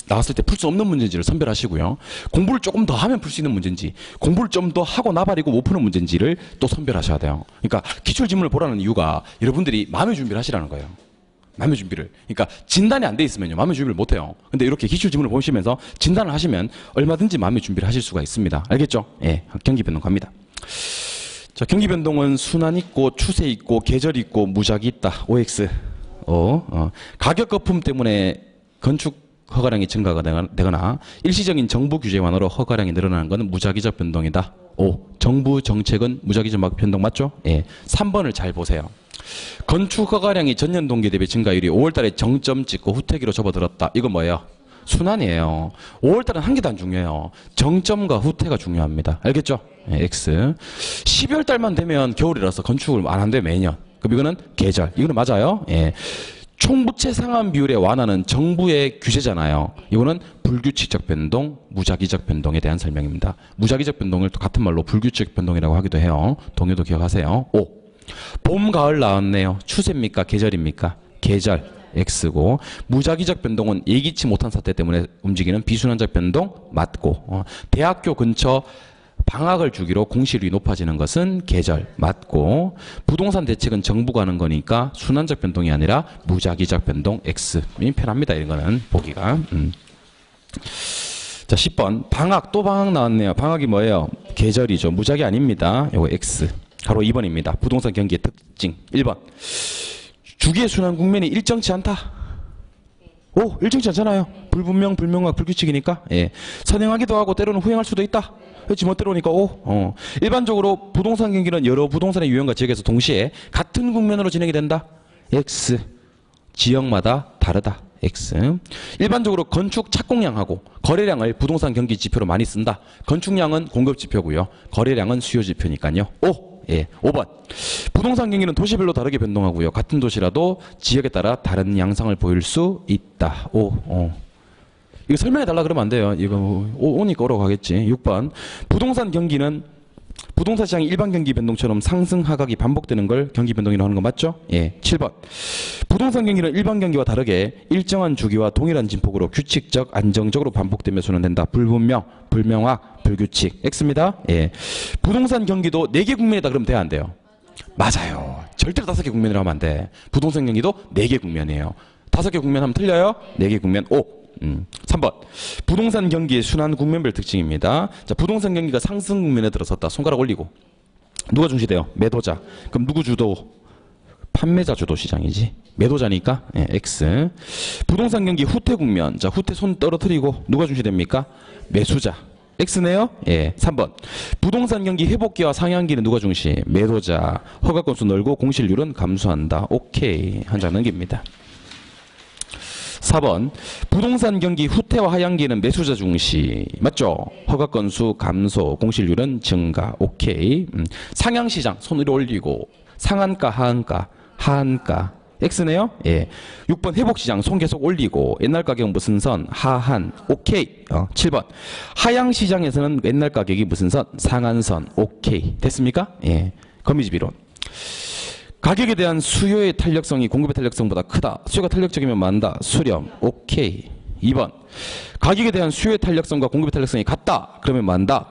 나왔을 때 풀 수 없는 문제인지를 선별하시고요. 공부를 조금 더 하면 풀 수 있는 문제인지 공부를 좀 더 하고 나발이고 못 푸는 문제인지를 또 선별하셔야 돼요. 그러니까 기출 지문을 보라는 이유가 여러분들이 마음의 준비를 하시라는 거예요. 마음의 준비를. 그러니까 진단이 안 돼 있으면요. 마음의 준비를 못 해요. 근데 이렇게 기출 지문을 보시면서 진단을 하시면 얼마든지 마음의 준비를 하실 수가 있습니다. 알겠죠? 예. 경기 변동 갑니다. 자, 경기 변동은 순환 있고 추세 있고 계절 있고 무작위 있다. OX. 가격 거품 때문에 건축 허가량이 증가가 되거나 일시적인 정부 규제 완화로 허가량이 늘어나는 것은 무작위적 변동이다. 정부 정책은 무작위적 변동 맞죠? 예. 3번을 잘 보세요. 건축 허가량이 전년 동기 대비 증가율이 5월달에 정점 찍고 후퇴기로 접어들었다. 이건 뭐예요? 순환이에요. 5월달은 한 개도 안 중요해요. 정점과 후퇴가 중요합니다. 알겠죠? 예, X. 12월달만 되면 겨울이라서 건축을 안 한대 매년. 그럼 이거는 계절. 이거는 맞아요. 예. 총부채 상환 비율의 완화는 정부의 규제잖아요. 이거는 불규칙적 변동, 무작위적 변동에 대한 설명입니다. 무작위적 변동을 또 같은 말로 불규칙적 변동이라고 하기도 해요. 동요도 기억하세요. 봄, 가을 나왔네요. 추세입니까? 계절입니까? 계절. X고 무작위적 변동은 예기치 못한 사태 때문에 움직이는 비순환적 변동 맞고 대학교 근처 방학을 주기로 공실이 높아지는 것은 계절 맞고 부동산 대책은 정부가 하는 거니까 순환적 변동이 아니라 무작위적 변동 X 편합니다. 이런 거는 보기가 자 10번 방학 또 방학 나왔네요. 방학이 뭐예요? 계절이죠. 무작위 아닙니다. 요거 X 가로 2번입니다. 부동산 경기의 특징 1번 주기의 순환 국면이 일정치 않다. 일정치 않잖아요. 불분명, 불명확, 불규칙이니까. 예. 선행하기도 하고 때로는 후행할 수도 있다. 지멋대로니까 일반적으로 부동산 경기는 여러 부동산의 유형과 지역에서 동시에 같은 국면으로 진행이 된다. X. 지역마다 다르다. X. 일반적으로 건축 착공량하고 거래량을 부동산 경기 지표로 많이 쓴다. 건축량은 공급 지표고요. 거래량은 수요 지표니까요. O. 예, 5번. 부동산 경기는 도시별로 다르게 변동하고요. 같은 도시라도 지역에 따라 다른 양상을 보일 수 있다. 이거 설명해 달라 그러면 안 돼요. 이거 오니까 오라고 하겠지. 6번. 부동산 경기는 부동산 시장의 일반 경기 변동처럼 상승 하락이 반복되는 걸 경기 변동이라고 하는 거 맞죠? 예. 7번. 부동산 경기는 일반 경기와 다르게 일정한 주기와 동일한 진폭으로 규칙적, 안정적으로 반복되며 순환된다. 불분명, 불명확, 불규칙. X입니다. 예. 부동산 경기도 4개 국면이다 그러면 돼야 안 돼요? 맞아요. 절대로 5개 국면이라고 하면 안 돼. 부동산 경기도 4개 국면이에요. 5개 국면 하면 틀려요? 4개 국면 O. 3번. 부동산 경기의 순환 국면별 특징입니다. 자, 부동산 경기가 상승 국면에 들어섰다. 손가락 올리고. 누가 중시돼요? 매도자. 그럼 누구 주도? 판매자 주도 시장이지. 매도자니까 예, X. 부동산 경기 후퇴 국면. 자, 후퇴 손 떨어뜨리고 누가 중시됩니까? 매수자. X네요. 예. 3번. 부동산 경기 회복기와 상향기는 누가 중시? 매도자. 허가 건수 늘고 공실률은 감소한다. 오케이. 한 장 넘깁니다. 4번. 부동산 경기 후퇴와 하향기는 매수자 중시. 맞죠? 허가 건수 감소, 공실률은 증가. 오케이. 상향시장 손 위로 올리고 상한가, 하한가, 하한가. X네요. 예. 6번 회복시장 손 계속 올리고 옛날 가격 무슨 선? 하한. 오케이. 7번. 하향시장에서는 옛날 가격이 무슨 선? 상한선. 오케이. 됐습니까? 예. 거미집이론. 가격에 대한 수요의 탄력성이 공급의 탄력성보다 크다. 수요가 탄력적이면 만다. 수렴. 오케이. 2번. 가격에 대한 수요의 탄력성과 공급의 탄력성이 같다. 그러면 만다.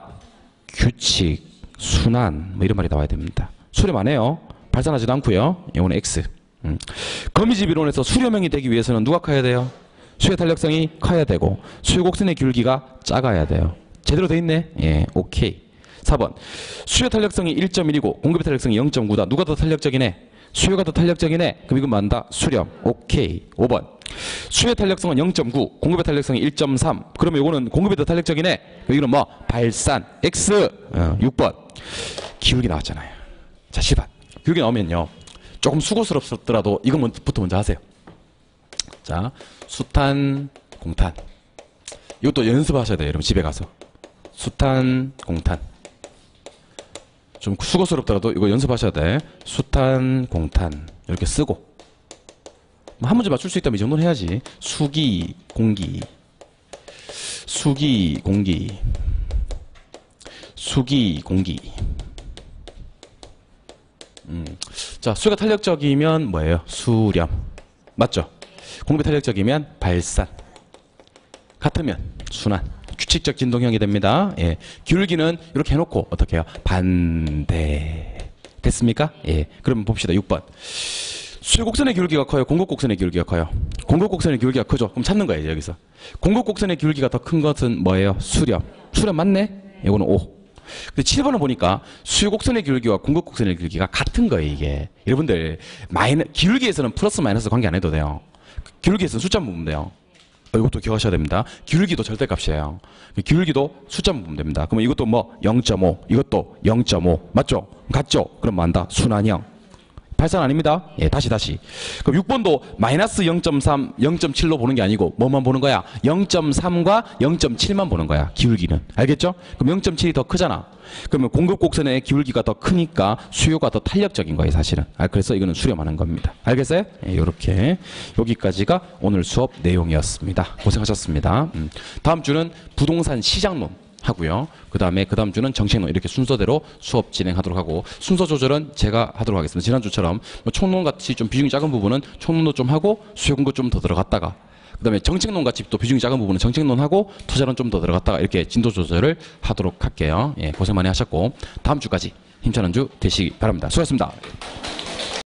규칙, 순환. 뭐 이런 말이 나와야 됩니다. 수렴 안 해요. 발산하지도 않고요. 이거는 X. 거미집 이론에서 수렴형이 되기 위해서는 누가 커야 돼요? 수요 탄력성이 커야 되고 수요 곡선의 귤기가 작아야 돼요. 제대로 돼 있네. 예, 오케이. 4번. 수요 탄력성이 1.1이고 공급의 탄력성이 0.9다. 누가 더 탄력적이네? 수요가 더 탄력적이네. 그럼 이건 만다. 수렴. 오케이. 5번. 수요 탄력성은 0.9, 공급의 탄력성이 1.3. 그러면 이거는 공급이 더 탄력적이네. 이거는 뭐? 발산. X. 6번. 기울기 나왔잖아요. 자, 10번. 기울기 나오면요. 조금 수고스럽더라도 이것부터 먼저 하세요. 자, 수탄, 공탄. 이것도 연습하셔야 돼요. 여러분 집에 가서. 수탄, 공탄. 좀 수고스럽더라도 이거 연습하셔야 돼. 수탄, 공탄 이렇게 쓰고 한 문제 맞출 수 있다면 이 정도는 해야지. 수기, 공기. 수기, 공기. 수기, 공기. 자, 수요가 탄력적이면 뭐예요? 수렴. 맞죠? 공급이 탄력적이면 발산. 같으면 순환. 규칙적 진동형이 됩니다. 예. 기울기는 이렇게 해놓고 어떻게 해요? 반대. 됐습니까? 예. 그러면 봅시다. 6번. 수요 곡선의 기울기가 커요? 공급 곡선의 기울기가 커요? 공급 곡선의 기울기가 크죠? 그럼 찾는 거예요, 여기서. 공급 곡선의 기울기가 더 큰 것은 뭐예요? 수렴. 수렴 맞네? 이거는 O. 근데 7번을 보니까 수요 곡선의 기울기와 공급 곡선의 기울기가 같은 거예요, 이게. 여러분들, 기울기에서는 플러스 마이너스 관계 안 해도 돼요. 기울기에서는 숫자만 보면 돼요. 이것도 기억하셔야 됩니다. 기울기도 절대값이에요. 기울기도 숫자만 보면 됩니다. 그러면 이것도 뭐 0.5, 이것도 0.5 맞죠? 같죠? 그럼 뭐 한다? 순환형. 발산 아닙니다. 예, 다시. 그럼 6번도 마이너스 0.3, 0.7로 보는 게 아니고 뭐만 보는 거야? 0.3과 0.7만 보는 거야. 기울기는. 알겠죠? 그럼 0.7이 더 크잖아. 그러면 공급 곡선의 기울기가 더 크니까 수요가 더 탄력적인 거예요, 사실은. 그래서 이거는 수렴하는 겁니다. 알겠어요? 예, 이렇게 여기까지가 오늘 수업 내용이었습니다. 고생하셨습니다. 다음 주는 부동산 시장론 하고요. 그 다음 주는 정책론 이렇게 순서대로 수업 진행하도록 하고 순서 조절은 제가 하도록 하겠습니다. 지난주처럼 뭐 총론 같이 좀 비중이 작은 부분은 총론도 좀 하고 수요 공급 좀 더 들어갔다가 그 다음에 정책론 같이 또 비중이 작은 부분은 정책론 하고 투자론 좀 더 들어갔다가 이렇게 진도 조절을 하도록 할게요. 예, 고생 많이 하셨고 다음 주까지 힘찬 한 주 되시기 바랍니다. 수고하셨습니다.